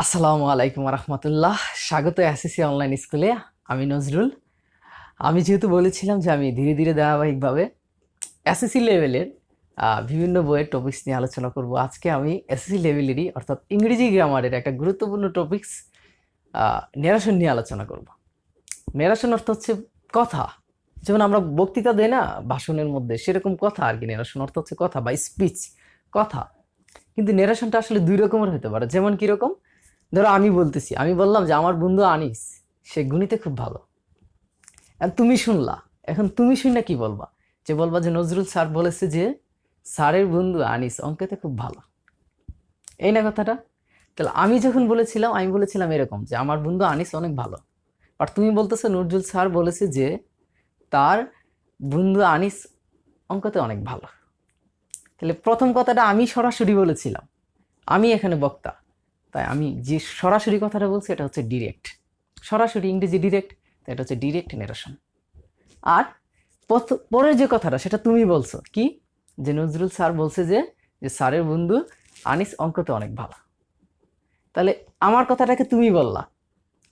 আসসালামু আলাইকুম রহমতুল্লাহ। স্বাগত এসএসসি অনলাইন স্কুলে। আমি নজরুল। আমি যেহেতু বলেছিলাম যে আমি ধীরে ধীরে ধারাবাহিকভাবে এসএসসি লেভেলের বিভিন্ন বইয়ের টপিকস নিয়ে আলোচনা করব। আজকে আমি এসএসসি লেভেলেরই অর্থাৎ ইংরেজি গ্রামারের একটা গুরুত্বপূর্ণ টপিকস নেরেশন নিয়ে আলোচনা করব। নেরেশন অর্থ হচ্ছে কথা, যেমন আমরা বক্তৃতা দেই না ভাষণের মধ্যে, সেরকম কথা আর কি। নেরেশন অর্থ হচ্ছে কথা বা স্পিচ, কথা। কিন্তু নেরেশনটা আসলে দুই রকমের হতে পারে। যেমন কিরকম, ধরো আমি বলতেছি, আমি বললাম যে আমার বন্ধু আনিস সে গণিতে খুব ভালো। আর তুমি শুনলা, এখন তুমি শুনলে কি বলবা? যে বলবা যে নজরুল স্যার বলেছে যে স্যারের বন্ধু আনিস অঙ্কেতে খুব ভালো, এই না কথাটা? তাহলে আমি যখন বলেছিলাম, আমি বলেছিলাম এরকম যে আমার বন্ধু আনিস অনেক ভালো। আর তুমি বলতেছো নজরুল স্যার বলেছে যে তার বন্ধু আনিস অঙ্কতে অনেক ভালো। তাহলে প্রথম কথাটা আমি সরাসরি বলেছিলাম, আমি এখানে বক্তা, তাই আমি যে সরাসরি কথাটা বলছি এটা হচ্ছে ডিরেক্ট, সরাসরি ইংরেজি ডিরেক্ট, তাই এটা হচ্ছে ডিরেক্ট নেরেশন। আর পরের যে কথাটা সেটা তুমি বলছো কি, যে নজরুল স্যার বলছে যে যে স্যারের বন্ধু আনিস অঙ্কতে অনেক ভালো। তাহলে আমার কথাটাকে তুমি বললা,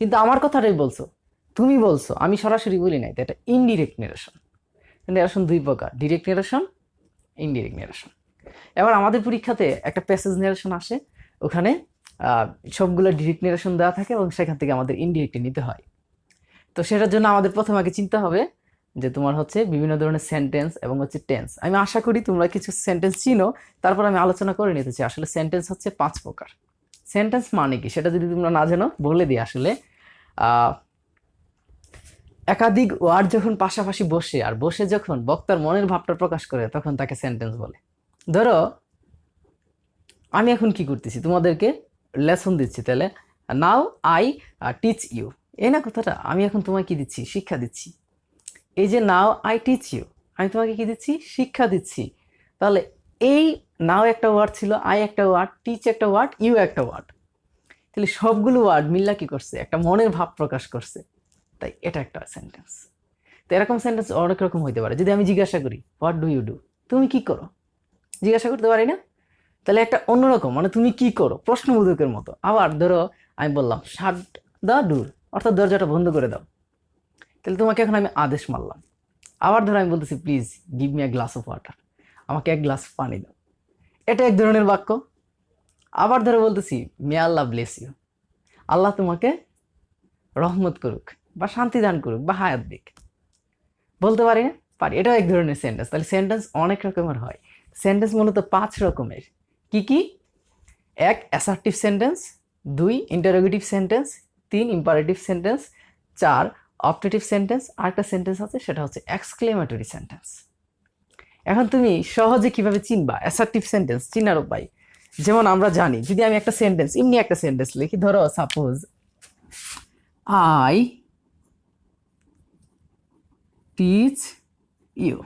কিন্তু আমার কথাটাই বলছো, তুমি বলছো, আমি সরাসরি বলি নাই। তো এটা ইনডিরেক্ট নেরেশন। নেরেশন দুই প্রকার, ডিরেক্ট নেরেশন, ইনডিরেক্ট নেরেশন। এবার আমাদের পরীক্ষাতে একটা প্যাসেজ নেরেশন আসে, ওখানে সবগুলো ডিরেক্ট নেরেশন দেওয়া থাকে এবং সেখান থেকে আমাদের ইনডিরেক্টলি নিতে হয়। তো সেটার জন্য আমাদের প্রথম আগে চিন্তা হবে যে তোমার হচ্ছে বিভিন্ন ধরনের সেন্টেন্স এবং হচ্ছে টেন্স। আমি আশা করি তোমরা কিছু সেন্টেন্স চিনো, তারপর আমি আলোচনা করে নিতে চাই। আসলে সেন্টেন্স হচ্ছে 5 প্রকার। সেন্টেন্স মানে কি সেটা যদি তোমরা না জানো বলে দিই। আসলে একাধিক ওয়ার্ড যখন পাশাপাশি বসে আর বসে যখন বক্তার মনের ভাবটা প্রকাশ করে তখন তাকে সেন্টেন্স বলে। ধরো আমি এখন কি করতেছি, তোমাদেরকে লেসন দিচ্ছি, তাহলে নাও আই টিচ ইউ, এই না কথাটা? আমি এখন তোমায় কি দিচ্ছি? শিক্ষা দিচ্ছি। এই যে নাও আই টিচ ইউ, আমি তোমাকে কি দিচ্ছি? শিক্ষা দিচ্ছি। তাহলে এই নাও একটা ওয়ার্ড ছিল, আই একটা ওয়ার্ড, টিচ একটা ওয়ার্ড, ইউ একটা ওয়ার্ড। তাহলে সবগুলো ওয়ার্ড মিল্লা কি করছে? একটা মনের ভাব প্রকাশ করছে। তাই এটা একটা সেন্টেন্স। তো এরকম সেন্টেন্স অনেক রকম হইতে পারে। যদি আমি জিজ্ঞাসা করি হোয়াট ডু ইউ ডু, তুমি কি করো, জিজ্ঞাসা করতে পারি না? তাহলে একটা অন্যরকম, মানে তুমি কি করো, প্রশ্নবোধকের মতো। আবার ধরো আমি বললাম শাট দ্য ডোর, অর্থাৎ দরজাটা বন্ধ করে দাও। তাহলে তোমাকে এখন আমি আদেশ মারলাম। আবার ধরো আমি বলতেছি please give me a glass of water, আমাকে এক গ্লাস পানি দাও। এটা এক ধরনের বাক্য। আবার ধরো বলতেছি মে আল্লাহ ব্লেস ইউ, আল্লাহ তোমাকে রহমত করুক বা শান্তি দান করুক বা হায়াত দিক। বলতে পারি না? পারি। এটাও এক ধরনের সেন্টেন্স। তাহলে সেন্টেন্স অনেক রকমের হয়। সেন্টেন্স মূলত 5 রকমের। কি কি? 1 assertive sentence, 2 interrogative sentence, 3 imperative sentence, 4 optative sentence, আরেকটা সেন্টেন্স আছে সেটা হচ্ছে এক্সক্লেমেটরি সেন্টেন্স। এখন তুমি সহজে কিভাবে চিনবা অ্যাসার্টিভ সেন্টেন্স? চিনার উপায় যেমন আমরা জানি, যদি আমি একটা সেন্টেন্স, এমনি একটা সেন্টেন্স লিখি, ধরো সাপোজ আই টিচ ইউ,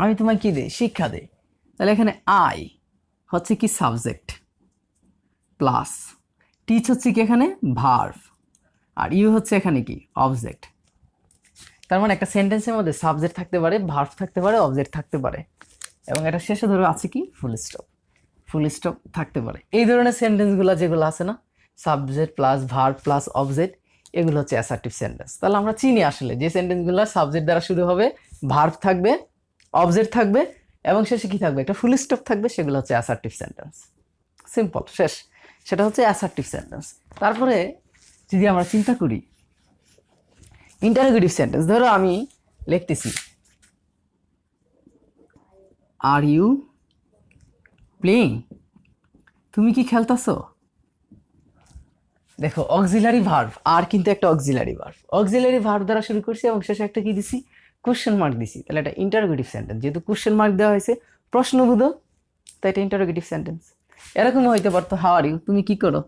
আমি তোমায় কি দেই? শিক্ষা দেই। তাহলে এখানে আই হচ্ছে কি সাবজেক্ট, প্লাস টিচ হচ্ছে কি এখানে ভার্ব, আর ইউ হচ্ছে এখানে কি অবজেক্ট। তার মানে একটা সেন্টেন্সের মধ্যে সাবজেক্ট থাকতে পারে, ভার্ব থাকতে পারে, অবজেক্ট থাকতে পারে, এবং এটা শেষে ধরে আছে কি ফুল স্টপ, ফুল স্টপ থাকতে পারে। এই ধরনের সেন্টেন্সগুলো যেগুলো আছে না, subject plus verb plus object, এগুলো হচ্ছে অ্যাসার্টিভ সেন্টেন্স। তাহলে আমরা চিনি আসলে যে সেন্টেন্সগুলো সাবজেক্ট দ্বারা শুরু হবে, ভার্ব থাকবে, অবজেক্ট থাকবে এবং শেষে কি থাকবে? একটা ফুল স্টপ থাকবে, সেগুলো হচ্ছে অ্যাসার্টিভ সেন্টেন্স। সিম্পল, শেষ। সেটা হচ্ছে অ্যাসার্টিভ সেন্টেন্স। তারপরে যদি আমরা চিন্তা করি ইন্টারোগেটিভ সেন্টেন্স, ধরো আমি লিখতেছি আর ইউ প্লেইং, তুমি কি খেলতেছো? দেখো অক্সিলারি ভার্ব, আর কিন্তু একটা অক্সিলারি ভার্ব, অক্সিলারি ভার্ব দ্বারা শুরু করছি এবং শেষে একটা কি দিছি? কোশ্চেন মার্ক দিছি। তাহলে এটা ইন্টারোগেটিভ সেন্টেন্স। যেহেতু কোশ্চেন মার্ক দেওয়া হয়েছে, প্রশ্নবোধক, তাই এটা ইন্টারোগেটিভ সেন্টেন্স। এরকম হইতে পারতো হাউ আর ইউ, তুমি কি করো,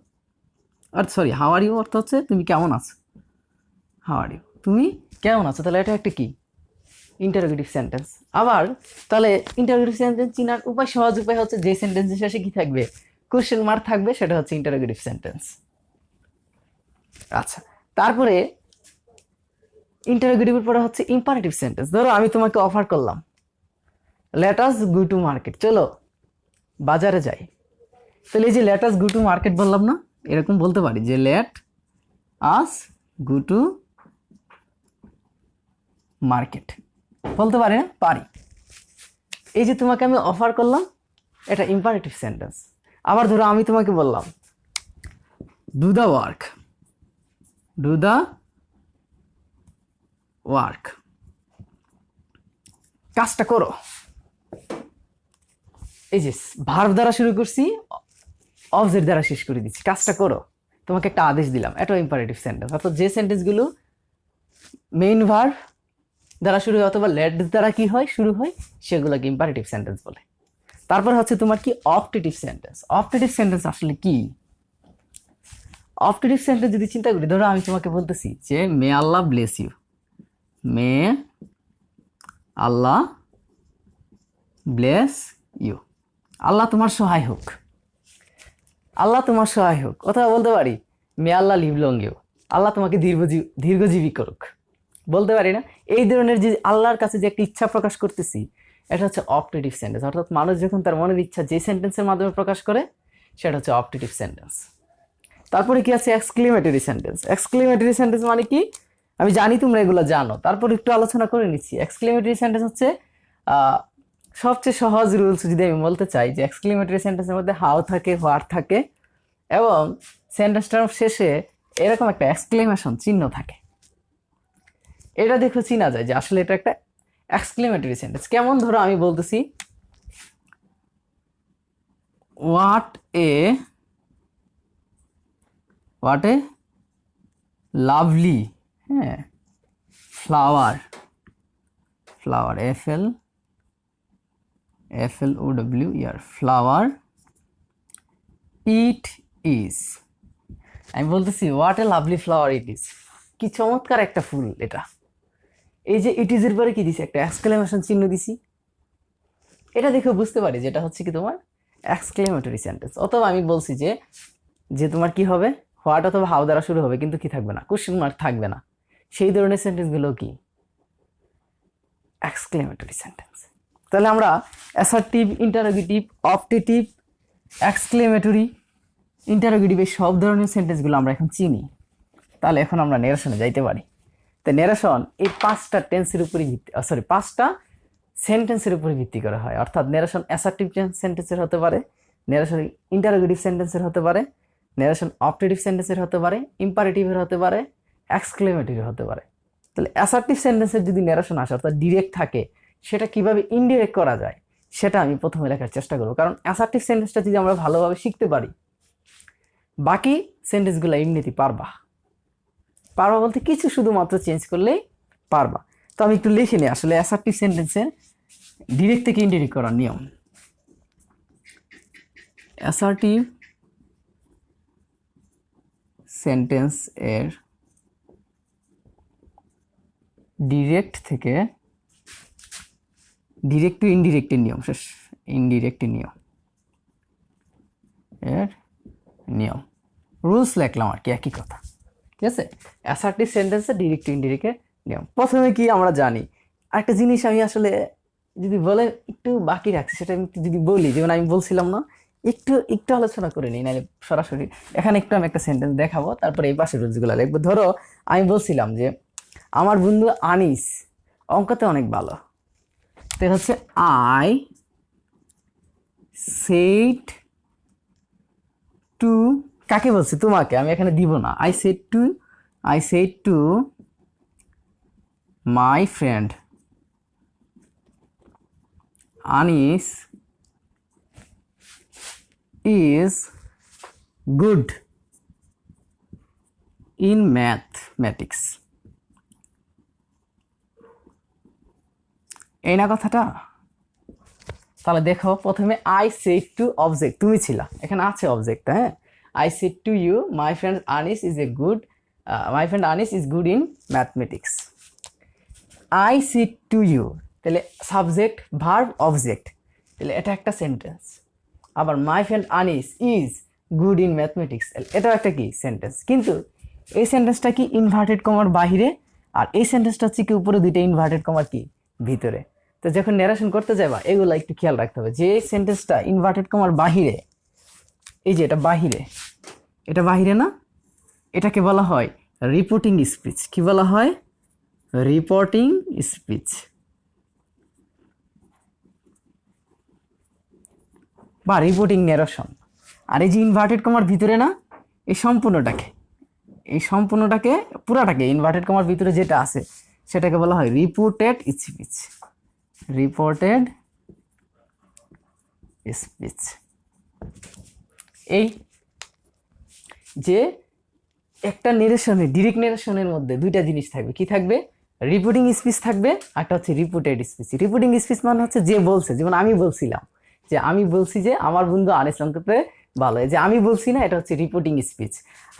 আর সরি হাউ আর ইউ অর্থ হচ্ছে তুমি কেমন আছো, হাউ আর ইউ, তুমি কেমন আছো। তাহলে এটা একটা কি ইন্টারোগেটিভ সেন্টেন্স। আবার তাহলে ইন্টারোগেটিভ সেন্টেন্স চিনার উপায়, সহজ উপায় হচ্ছে যে সেন্টেন্সের শেষে কি থাকবে? কোশ্চেন মার্ক থাকবে, সেটা হচ্ছে ইন্টারোগেটিভ সেন্টেন্স। আচ্ছা, তারপরে ইন্টারোগেটিভের পরে হচ্ছে ইম্পারেটিভ সেন্টেন্স। ধরো আমি তোমাকে অফার করলাম let us go to market, চলো বাজারে যাই। তাহলে এই যে let us go to market বললাম না, এরকম বলতে পারি যে let us go to market, বলতে পারি না? পারি। এই যে তোমাকে আমি অফার করলাম, এটা ইম্পারেটিভ সেন্টেন্স। আবার ধরো আমি তোমাকে বললাম do the work, do the work, কাজটা করো। এই যে ভার্ব দ্বারা শুরু করছি, অবজেক্ট দ্বারা শেষ করে দিচ্ছি, কাজটা করো, তোমাকে একটা আদেশ দিলাম, এটাও ইম্পারেটিভ সেন্টেন্স। অর্থাৎ যে সেন্টেন্সগুলো মেইন ভার্ব দ্বারা শুরু হয় অথবা লেট দ্বারা কি হয় শুরু হয়, সেগুলোকে ইম্পারেটিভ সেন্টেন্স বলে। তারপর হচ্ছে তোমার কি অপটেটিভ সেন্টেন্স। অপটেটিভ সেন্টেন্স আসলে কি? অপটেটিভ সেন্টেন্স যদি চিন্তা করি, ধরো আমি তোমাকে বলতেছি যে may Allah bless you, may Allah bless you, Allah তোমার সহায় হোক, আল্লাহ তোমার সহায় হোক। অথবা বলতে পারি মে Allah live long you, Allah তোমাকে দীর্ঘজীবী করুক, বলতে পারি না? এই ধরনের যে আল্লাহর কাছে যে একটা ইচ্ছা প্রকাশ করতেছি, এটা হচ্ছে অপটেটিভ সেন্টেন্স। অর্থাৎ মানুষ যখন তার মনের ইচ্ছা যে সেন্টেন্সের মাধ্যমে প্রকাশ করে, সেটা হচ্ছে অপটেটিভ সেন্টেন্স। তারপরে কি আছে? Exclamatory sentence. এক্সক্লেমেটরি সেন্টেন্স মানে কি? আমি জানি তোমরা এগুলো জানো, তারপর একটু আলোচনা করে নিচ্ছি। এক্সক্লেমেটরি সেন্টেন্স হচ্ছে সবচেয়ে সহজ রুলস যদি আমি বলতে চাই, যে এক্সক্লেমেটরি সেন্টেন্সের মধ্যে হাউ থাকে, হোয়াট থাকে, এবং সেন্টেন্সটার শেষে এরকম একটা এক্সক্লেমেশন চিহ্ন থাকে। এটা দেখো চিনা যায় যে আসলে এটা একটা এক্সক্লেমেটরি সেন্টেন্স। কেমন? ধরো আমি বলতেছি হোয়াট এ লাভলি, হ্যাঁ, flower, FLOWER, flower it is. আমি বলতেছি what a lovely flower it is, কি চমৎকার একটা ফুল এটা। এই যে ইট ইজ এর পরে কি দিছি? একটা এক্সক্লেমেশন চিহ্ন দিছি। এটা দেখে বুঝতে পারি যেটা হচ্ছে কি তোমার এক্সক্লেমেটরি সেন্টেন্স। অথবা আমি বলছি যে যে তোমার কি হবে, হোয়াট অথবা হাউ দ্বারা শুরু হবে কিন্তু কি থাকবে না, কোশ্চেন মার্ক থাকবে না, সেই ধরনের সেন্টেন্সগুলো কি এক্সক্লেমেটরি সেন্টেন্স। তাহলে আমরা assertive, interrogative, optative, exclamatory, interrogative এই সব ধরনের সেন্টেন্সগুলো আমরা এখন চিনি। তাহলে এখন আমরা নেরেশনে যাইতে পারি। তো নেরেশন এই পাঁচটা টেন্সের উপরে পাঁচটা সেন্টেন্সের উপরে ভিত্তি করা হয়। অর্থাৎ নেরেশন অ্যাসার্টিভ সেন্টেন্সের হতে পারে, নেরেশন ইন্টারোগেটিভ সেন্টেন্সের হতে পারে, নেরেশন অপটেটিভ সেন্টেন্সের হতে পারে, ইম্পারেটিভের হতে পারে, এক্সক্লেমেটরির হতে পারে। তাহলে অ্যাসার্টিভ সেন্টেন্সের যদি নেরেশন আসে অর্থাৎ ডিরেক্ট থাকে, সেটা কিভাবে ইনডিরেক্ট করা যায় সেটা আমি প্রথমে লেখার চেষ্টা করবো। কারণ অ্যাসার্টিভ সেন্টেন্সটা যদি আমরা ভালোভাবে শিখতে পারি, বাকি সেন্টেন্সগুলো এমনিতেই পারবা বলতে কিছু শুধুমাত্র চেঞ্জ করলেই পারবা। তো আমি একটু লিখে নিই আসলে অ্যাসার্টিভ সেন্টেন্সের ডিরেক্ট থেকে ইনডিরেক্ট করার নিয়ম। অ্যাসার্টিভ সেন্টেন্স এর ডিরেক্ট থেকে ডিরেক্ট টু ইনডিরেক্টের নিয়ম, শেষ ইনডিরেক্টের নিয়ম এর নিয়ম, রুলস লিখলাম আর কি, একই কথা। ঠিক আছে? অ্যাসার্টিভ সেন্টেন্সে ডিরেক্ট টু ইনডিরেক্টের নিয়ম। প্রথমে কি আমরা জানি, আরেকটা জিনিস আমি আসলে যদি বলে একটু বাকি রাখছি, সেটা আমি যদি বলি, যেমন আমি বলছিলাম না, একটু আলোচনা করে নিই, নাহলে সরাসরি এখানে একটু আমি একটা সেন্টেন্স দেখাবো, তারপরে এই পাশের রুলসগুলো লিখবো। ধরো আমি বলছিলাম যে আমার বন্ধু আনিস অঙ্কতে অনেক ভালো। তো হচ্ছে আই সেড টু, কাকে বলছি? তোমাকে, আমি এখানে দিব না। I said to my friend Anis is good in mathematics. এই না কথাটা? তাহলে দেখো প্রথমে আই সেড টু অবজেক্ট, তুমি ছিলা, এখানে আছে অবজেক্ট। হ্যাঁ, I said to you my friend Anis is good in mathematics. I said to you, তাহলে সাবজেক্ট ভার্ব অবজেক্ট, তাহলে এটা একটা সেন্টেন্স। আবার my friend Anis is good in mathematics, এটাও একটা কি সেন্টেন্স। কিন্তু এই সেন্টেন্সটা কি ইনভার্টেড কমার বাহিরে, আর এই সেন্টেন্সটা হচ্ছে কি উপরে দুইটা ইনভার্টেড কমার কি ভিতরে। তো যখন ন্যারেশন করতে যাবা এগুলো একটু খেয়াল রাখতে হবে, যে সেন্টেন্সটা ইনভার্টেড কমার বাহিরে, এই যে এটা বাহিরে, এটা বাহিরে না, এটাকে বলা হয় রিপোর্টিং স্পিচ। কি বলা হয়? Reporting speech. বা রিপোর্টিং ন্যারেশন। আর এই যে ইনভার্টেড কমার ভিতরে না, এই সম্পূর্ণটাকে পুরাটাকে ইনভার্টেড কমার ভিতরে যেটা আছে সেটাকে বলা হয় রিপোর্টেড স্পিচ। Reported speech. এই যে একটা নেরেশনে, ডিরেক্ট নেরেশনের মধ্যে দুইটা জিনিস থাকবে। কি থাকবে? রিপোর্টিং স্পিচ থাকবে, একটা হচ্ছে রিপোর্টেড স্পিচ। রিপোর্টিং স্পিচ মানে হচ্ছে যে বলছে, যেমন আমি বলছিলাম যে আমি বলছি যে আমার বন্ধু আনিস অঙ্কতে ভালো, যে আমি বলছি না, এটা হচ্ছে রিপোর্টিং স্পিচ।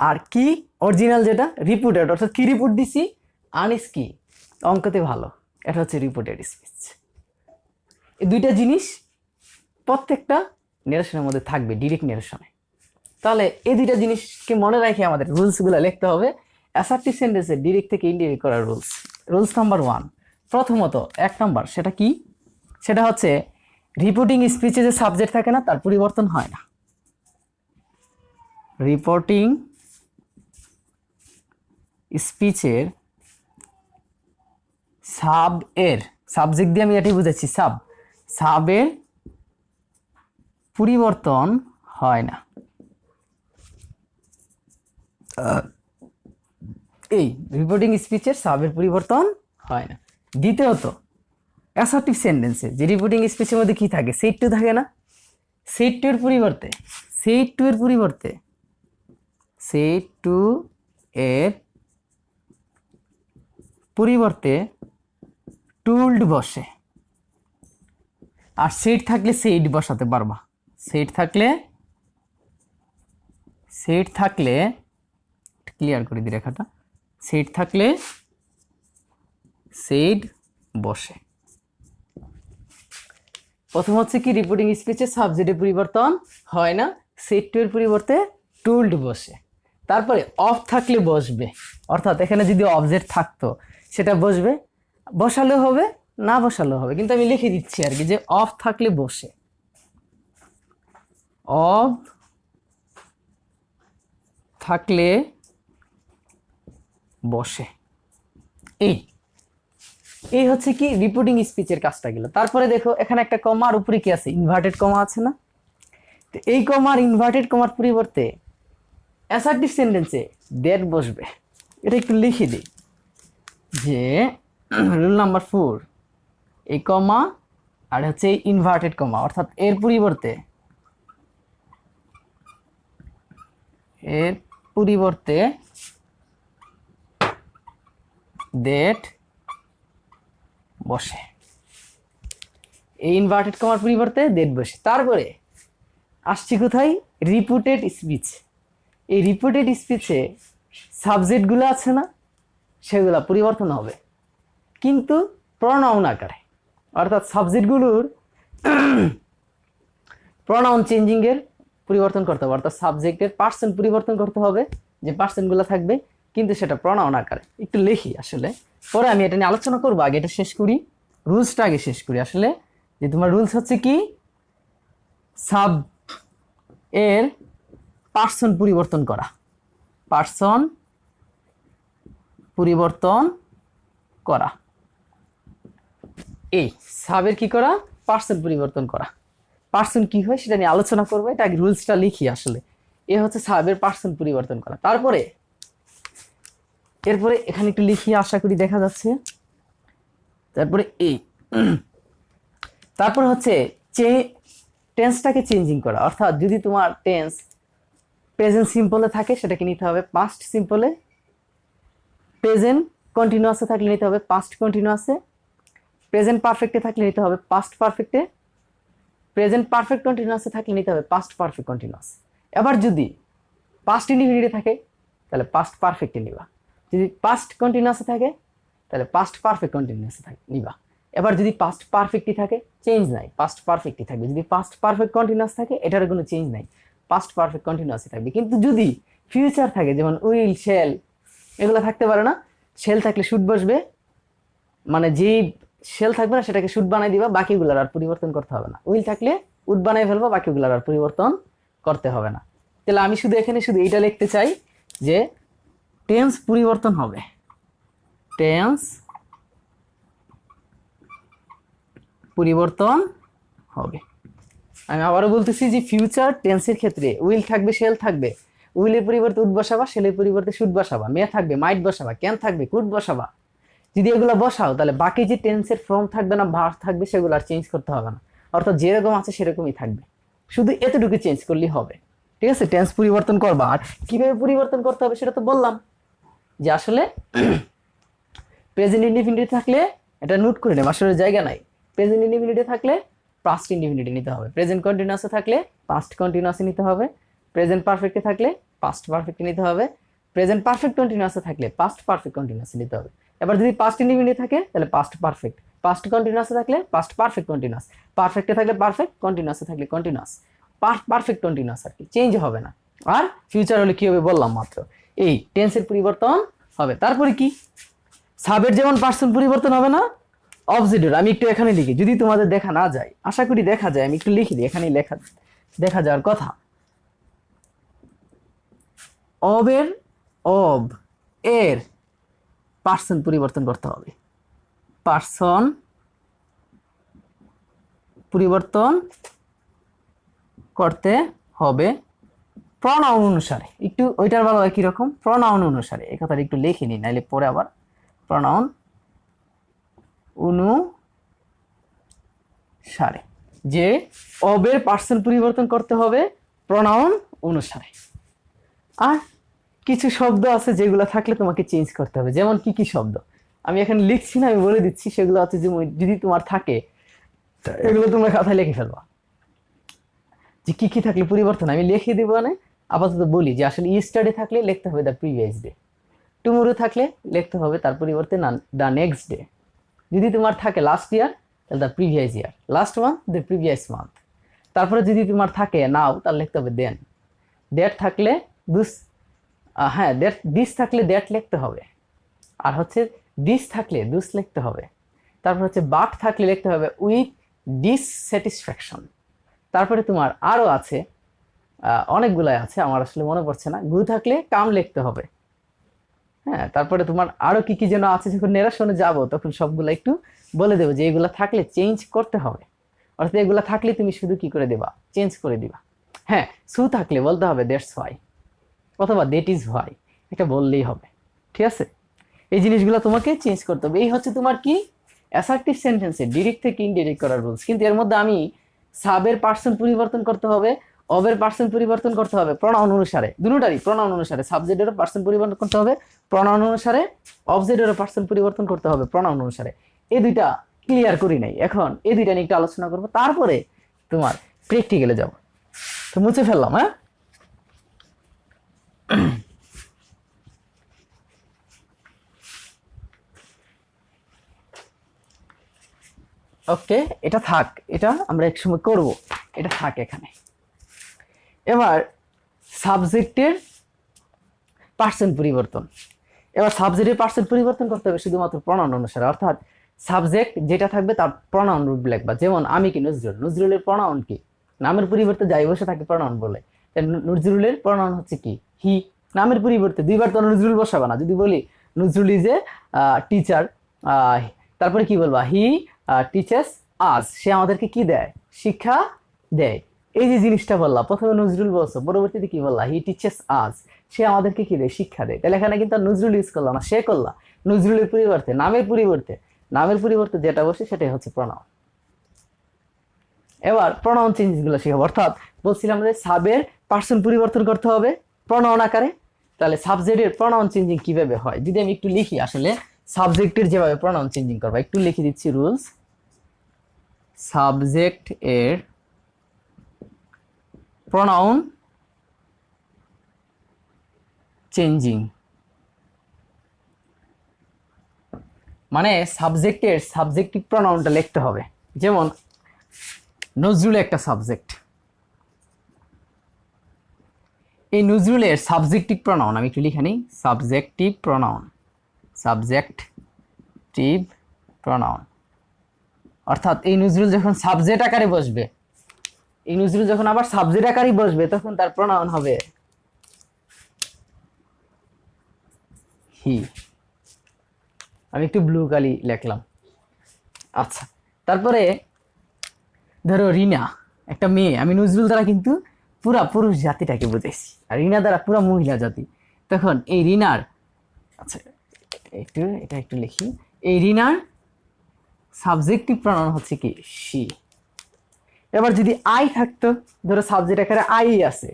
আর কি অরিজিনাল যেটা রিপোর্টেড, অর্থাৎ কি রিপোর্ট দিছি, আনিস কি অঙ্কতে ভালো, এটা হচ্ছে রিপোর্টেড স্পিচ। এই দুইটা জিনিস প্রত্যেকটা নেরেশনের মধ্যে থাকবে, ডিরেক্ট নেরেশনে। তাহলে এই দুইটা জিনিসকে মনে রেখে আমাদের রুলসগুলো লিখতে হবে। অ্যাসার্টিভ সেন্টেন্সে ডিরেক্ট থেকে ইনডিরেক্ট করার রুলস। রুলস নাম্বার 1, প্রথমত 1 নাম্বার, সেটা কি? সেটা হচ্ছে রিপোর্টিং স্পিচে যে সাবজেক্ট থাকে না, তার পরিবর্তন হয় না। রিপোর্টিং স্পিচের সাবজেক্ট দিয়ে আমি এটাই বুঝাচ্ছি, সাবের পরিবর্তন হয় না। এই রিপোর্টিং স্পিচের সাবের পরিবর্তন হয় না। দ্বিতীয়ত অ্যাসার্টিভ সেন্টেন্সে যে রিপোর্টিং স্পিচের মধ্যে কি থাকে, সেট টু থাকে না, সেট টু এর পরিবর্তে টুল্ড বসে। আর সেট থাকলে সেট বসাতে পারবা। সেট থাকলে ক্লিয়ার করে দিই রেখাটা, সেট থাকলে সেট বসে। প্রথম হচ্ছে কি, রিপোর্টিং স্পিচের সাবজেক্টের পরিবর্তন হয় না, সেট টু এর পরিবর্তে টুল্ড বসে। তারপরে অফ থাকলে বসবে, অর্থাৎ এখানে যদি অবজেক্ট থাকতো সেটা বসবে, বসালেও হবে না বসালেও হবে, কিন্তু আমি লিখে দিচ্ছি আর কি, যে অফ থাকলে বসে। অফ থাকলে বসে। এই হচ্ছে কি রিপোর্টিং স্পিচের কাজটা গেল। তারপরে দেখো এখানে একটা কমার উপরে কি আছে, ইনভার্টেড কমা আছে না? তো এই কমার ইনভার্টেড কমার পরিবর্তে অ্যাসার্টিভ সেন্টেন্সে দ্যাট বসবে। এটা একটু লিখে দিই যে রুল নাম্বার 4, এই কমা আর হচ্ছে ইনভার্টেড কমা, অর্থাৎ এর পরিবর্তে দ্যাট বসে। এই ইনভার্টেড কমার পরিবর্তে দ্যাট বসে। তারপরে আসছি কোথায়, রিপোর্টেড স্পিচ। এই রিপোর্টেড স্পিচে সাবজেক্টগুলো আছে না, সেগুলো পরিবর্তন হবে, কিন্তু প্রনাউন আকারে। অর্থাৎ সাবজেক্টগুলোর প্রনাউন চেঞ্জিংয়ের পরিবর্তন করতে হবে, অর্থাৎ সাবজেক্টের পার্সন পরিবর্তন করতে হবে, যে পার্সনগুলো থাকবে, কিন্তু সেটা প্রনাউন আকারে। একটু লিখি আসলে, পরে আমি এটা নিয়ে আলোচনা করবো, আগে এটা শেষ করি, রুলসটা আগে শেষ করি। আসলে যে তোমার রুলস হচ্ছে কি, সাব এর পার্সন পরিবর্তন করা, এই সাবের কি করা, পার্সন পরিবর্তন করা। পার্সন কি হয় সেটা নিয়ে আলোচনা করবো, এটা আগে রুলসটা লিখি। আসলে এ হচ্ছে সাবের পার্সন পরিবর্তন করা। এরপরে এখানে একটু লিখি, আশা করি দেখা যাচ্ছে। তারপর হচ্ছে টেন্সটাকে চেঞ্জিং করা, অর্থাৎ যদি তোমার টেন্স প্রেজেন্ট সিম্পলে থাকে সেটাকে নিতে হবে পাস্ট সিম্পলে, প্রেজেন্ট কন্টিনিউয়াসে থাকলে নিতে হবে পাস্ট কন্টিনিউয়াসে, প্রেজেন্ট পারফেক্টে থাকলে নিতে হবে পাস্ট পারফেক্টে, প্রেজেন্ট পারফেক্ট কন্টিনিউয়াসে থাকলে নিতে হবে পাস্ট পারফেক্ট কন্টিনিউয়াস। এবার যদি পাস্ট ইনডিফিনিটে থাকে তাহলে পাস্ট পারফেক্টে নিবা, যদি পাস্ট কন্টিনিউয়াসে থাকে তাহলে পাস্ট পারফেক্ট কন্টিনিউয়াসে নিবা। এবার যদি পাস্ট পারফেক্টই থাকে, চেঞ্জ নাই, পাস্ট পারফেক্টই থাকবে। যদি পাস্ট পারফেক্ট কন্টিনিউয়াস থাকে, এটার কোনো চেঞ্জ নাই, পাস্ট পারফেক্ট কন্টিনিউয়াসই থাকবে। কিন্তু যদি ফিউচার থাকে, যেমন উইল, শেল, এগুলো থাকতে পারে না, শেল থাকলে শুড বসবে, মানে যেই শেল থাকবে না সেটাকে শুড বানাই দিবা, বাকিগুলোর আর পরিবর্তন করতে হবে না। উইল থাকলে উড বানাই ফেলবা, বাকিগুলোর আর পরিবর্তন করতে হবে না। তো তাহলে আমি শুধু এখানে শুধু এইটা লিখতে চাই যে টেন্স পরিবর্তন হবে, টেন্স পরিবর্তন হবে। আমি আবারও বলতেছি যে ফিউচার টেন্সের ক্ষেত্রে উইল থাকবে, শেল থাকবে, উইলের পরিবর্তে উড বসাবা, শেলের পরিবর্তে শুড বসাবা, মে থাকবে মাইট বসাবা, ক্যান থাকবে কুড বসাবা। যদি এগুলো বসাও তাহলে বাকি যে টেন্সের ফর্ম থাকবে না, ভার্ব থাকবে, সেগুলো আর চেঞ্জ করতে হবে না, অর্থাৎ যেরকম আছে সেরকমই থাকবে, শুধু এতটুকু চেঞ্জ করলেই হবে। ঠিক আছে, টেন্স পরিবর্তন করবা। আর কিভাবে পরিবর্তন করতে হবে সেটা তো বললাম, যে আসলে প্রেজেন্ট ইনডিফিনিট থাকলে এটা নোট করে নেব, আসলে জায়গা নাই। প্রেজেন্ট ইনডিফিনিটে থাকলে পাস্ট ইনডিফিনিটে নিতে হবে, প্রেজেন্ট কন্টিনিউয়াসে থাকলে পাস্ট কন্টিনিউয়াসে নিতে হবে, প্রেজেন্ট পারফেক্টে থাকলে পাস্ট পারফেক্টে নিতে হবে, প্রেজেন্ট পারফেক্ট কন্টিনিউয়াসে থাকলে পাস্ট পারফেক্ট কন্টিনিউয়াসে নিতে হবে। এবার যদি পাস্ট ইনডিফিনিট থাকে তাহলে পাস্ট পারফেক্ট, পাস্ট কন্টিনিউয়াসে থাকলে পাস্ট পারফেক্ট কন্টিনিউয়াস, পারফেক্টে থাকলে পারফেক্ট, কন্টিনিউয়াসে থাকলে কন্টিনিউয়াস, পারফেক্ট কন্টিনিউয়াস আর কি, চেঞ্জ হবে না। আর ফিউচার হলে কি হবে বললাম মাত্র, এই টেন্সের পরিবর্তন হবে। তারপরে কি, সাবের যেমন পার্সন পরিবর্তন হবে না, অবজেক্টের আমি একটু এখানে লিখি, যদি তোমাদের দেখা না যায়, আশা করি দেখা যায়, আমি একটু লিখে দিই, এখানেই লেখা দেখা যাওয়ার কথা। অবের অব এর পার্সন পরিবর্তন করতে হবে, পার্সন পরিবর্তন করতে হবে প্রনাউন অনুসারে। একটু ওইটার বলা হয় কিরকম, প্রনাউন অনুসারে, এই কথাটা একটু লিখে নিই, নাইলে পরে আবার প্রনাউন অনুসারে, যে অবের পার্সন পরিবর্তন করতে হবে প্রনাউন অনুসারে। আর কিছু শব্দ আছে যেগুলো থাকলে তোমাকে চেঞ্জ করতে হবে, যেমন কি কি শব্দ আমি এখানে লিখছি না, আমি বলে দিচ্ছি, সেগুলো আছে যদি তোমার থাকে এগুলো তোমরা খাতায় লিখে ফেলবা, যে কি কি থাকলে পরিবর্তন আমি লিখে দিব। মানে আপাতত বলি যে আসলে ইয়েস্টারডে থাকলে লিখতে হবে দ্য প্রিভিয়াস ডে, টুমোরো থাকলে লিখতে হবে তার পরিবর্তে দ্য নেক্সট ডে, যদি তোমার থাকে লাস্ট ইয়ার তাহলে the previous year, last month the previous month. তারপরে যদি তোমার থাকে নাও তাহলে লিখতে হবে দেন, দ্যাট থাকলে দুস, হ্যাঁ দিস থাকলে দ্যাট লিখতে হবে, আর হচ্ছে দিস থাকলে দুস লিখতে হবে। তারপর হচ্ছে বাট থাকলে লিখতে হবে উইথ ডিসস্যাটিসফ্যাকশন। তারপরে তোমার আরও আছে, অনেকগুলাই আছে, আমার আসলে মনে পড়ছে না। গু থাকলে কাম লিখতে হবে। হ্যাঁ, তারপরে তোমার আরো কি কি যেন আছে, যখন নেরেশনে যাব তখন সবগুলো একটু বলে দেবো যে এগুলা থাকলে চেঞ্জ করতে হবে, অর্থাৎ এগুলা থাকলে তুমি শুধু কি করে দেবা, চেঞ্জ করে দিবা। হ্যাঁ, সু থাকলে বলতে হবে দ্যাটস হোয়াই অথবা দ্যাট ইজ হোয়াই, এটা বললেই হবে। ঠিক আছে, এই জিনিসগুলো তোমাকে চেঞ্জ করতে হবে। এই হচ্ছে তোমার কি অ্যাসার্টিভ সেন্টেন্সে ডিরেক্ট থেকে ইনডিরেক্ট করার রুলস। কিন্তু এর মধ্যে আমি সাবের পার্সন পরিবর্তন করতে হবে, অবের পার্সন পরিবর্তন করতে হবে প্রনাউন অনুসারে, দুটোটারই প্রনাউন অনুসারে, সাবজেক্টেরও পার্সন পরিবর্তন করতে হবে প্রনাউন অনুসারে, অবজেক্টেরও পার্সন পরিবর্তন করতে হবে প্রনাউন অনুসারে। এই দুইটা ক্লিয়ার করি নাই, এখন এই দুইটা নিয়ে একটু আলোচনা করবো, তারপরে তোমার প্র্যাকটিক্যালে যাব। তো মুছে ফেললাম। হ্যাঁ, ওকে, এটা থাক, এটা আমরা এক সময় করব, এটা থাক এখানে। এবার সাবজেক্টের পার্সন পরিবর্তন, এবার সাবজেক্টের পার্সন পরিবর্তন করতে হবে শুধুমাত্র প্রনাউন অনুসারে, অর্থাৎ সাবজেক্ট যেটা থাকবে তার প্রনাউন রূপ লিখবা। যেমন আমি কি নজরুল, নজরুলের প্রনাউন কি, নামের পরিবর্তে যাই বসে থাকে প্রনাউন বলে, নজরুলের প্রনাউন হচ্ছে কি হি, নামের পরিবর্তে দুইবার তো নজরুল বসাবা না। যদি বলি নজরুল ইজ এ টিচার, তারপরে কি বলবা, হি টিচার্স আস, সে আমাদেরকে কি দেয়, শিক্ষা দেয়। এই যে জিনিসটা বললা, প্রথমে নজরুল বলছো, পরবর্তীতে কি বললা, হি টিচার্স আস, সে আমাদেরকে কি দেয়, শিক্ষা দেয়। তাহলে এখানে কিন্তু নজরুল ইউজ করলা না, সে করলা। নজরুলের পরিবর্তে নামের পরিবর্তে যেটা বসে সেটাই হচ্ছে প্রনাউন। এবার প্রনাউন চেঞ্জেস গুলো শিখাবো, অর্থাৎ বলছিলাম যে সাবের পার্সন পরিবর্তন করতে হবে প্রনাউন আকারে। তাহলে সাবজেক্টের প্রনাউন চেঞ্জিং কিভাবে হয়, যদি আমি একটু লিখি, আসলে সাবজেক্টের যেভাবে প্রনাউন চেঞ্জিং করবা, একটু লিখে দিচ্ছি রুলস। সাবজেক্ট এর প্রনাউন চেঞ্জিং মানে সাবজেক্টের সাবজেক্টিভ প্রনাউনটা লিখতে হবে। যেমন নজরুল একটা সাবজেক্ট, এই নজরুলের সাবজেক্টিভ প্রনাউন আমি একটু লিখে নিই, সাবজেক্টিভ প্রনাউন, অর্থাৎ এই নজরুল যখন সাবজেক্ট আকারে বসবে, এই নজরুল যখন আবার সাবজেক্ট আকারে বসবে, তখন তার প্রনাউন হবে হি। আমি একটু ব্লু কালি লিখলাম। আচ্ছা, তারপরে ধরো রিনা একটা মেয়ে, আমি নজরুল দ্বারা কিন্তু পুরা পুরুষ জাতিটাকে বুঝেছি, আর রিনা দ্বারা পুরা মহিলা জাতি। তখন এই রিনার, আচ্ছা এটা একটু লিখি, এই রিনার সাবজেক্টিভ প্রনাউন হচ্ছে কি শি। এবার যদি আই থাকতো, ধরো সাবজেক্ট আকারে আই আছে,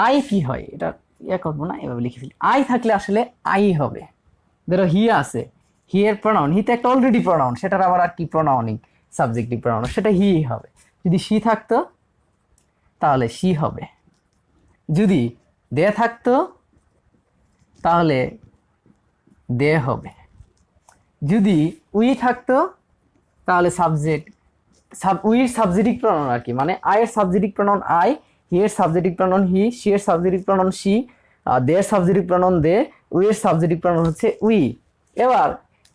আই কি হয় এটা ইয়া করবো না, এভাবে লিখে ফেলি। আই থাকলে আসলে আই হবে। ধরো হি আছে, হি এর প্রনাউন, হি তো একটা অলরেডি প্রনাউন, সেটার আবার আর কি প্রনাউনিং সাবজেক্টিভ প্রনাউন, সেটা হি হবে। যদি শি থাকতো তাহলে শি হবে। যদি দে থাকতো তাহলে দে হবে। যদি উই থাকতো তাহলে সাবজেক্ট উইর সাবজেক্টিভ প্রনাউন আর কি, মানে আই এর সাবজেক্টিভ প্রনাউন আই, হি এর সাবজেক্টিভ প্রনাউন হি, শি এর সাবজেক্টিভ প্রনাউন শি, দে এর সাবজেক্টিভ প্রনাউন দে, উই এর সাবজেক্টিভ প্রনাউন হচ্ছে উই। এবার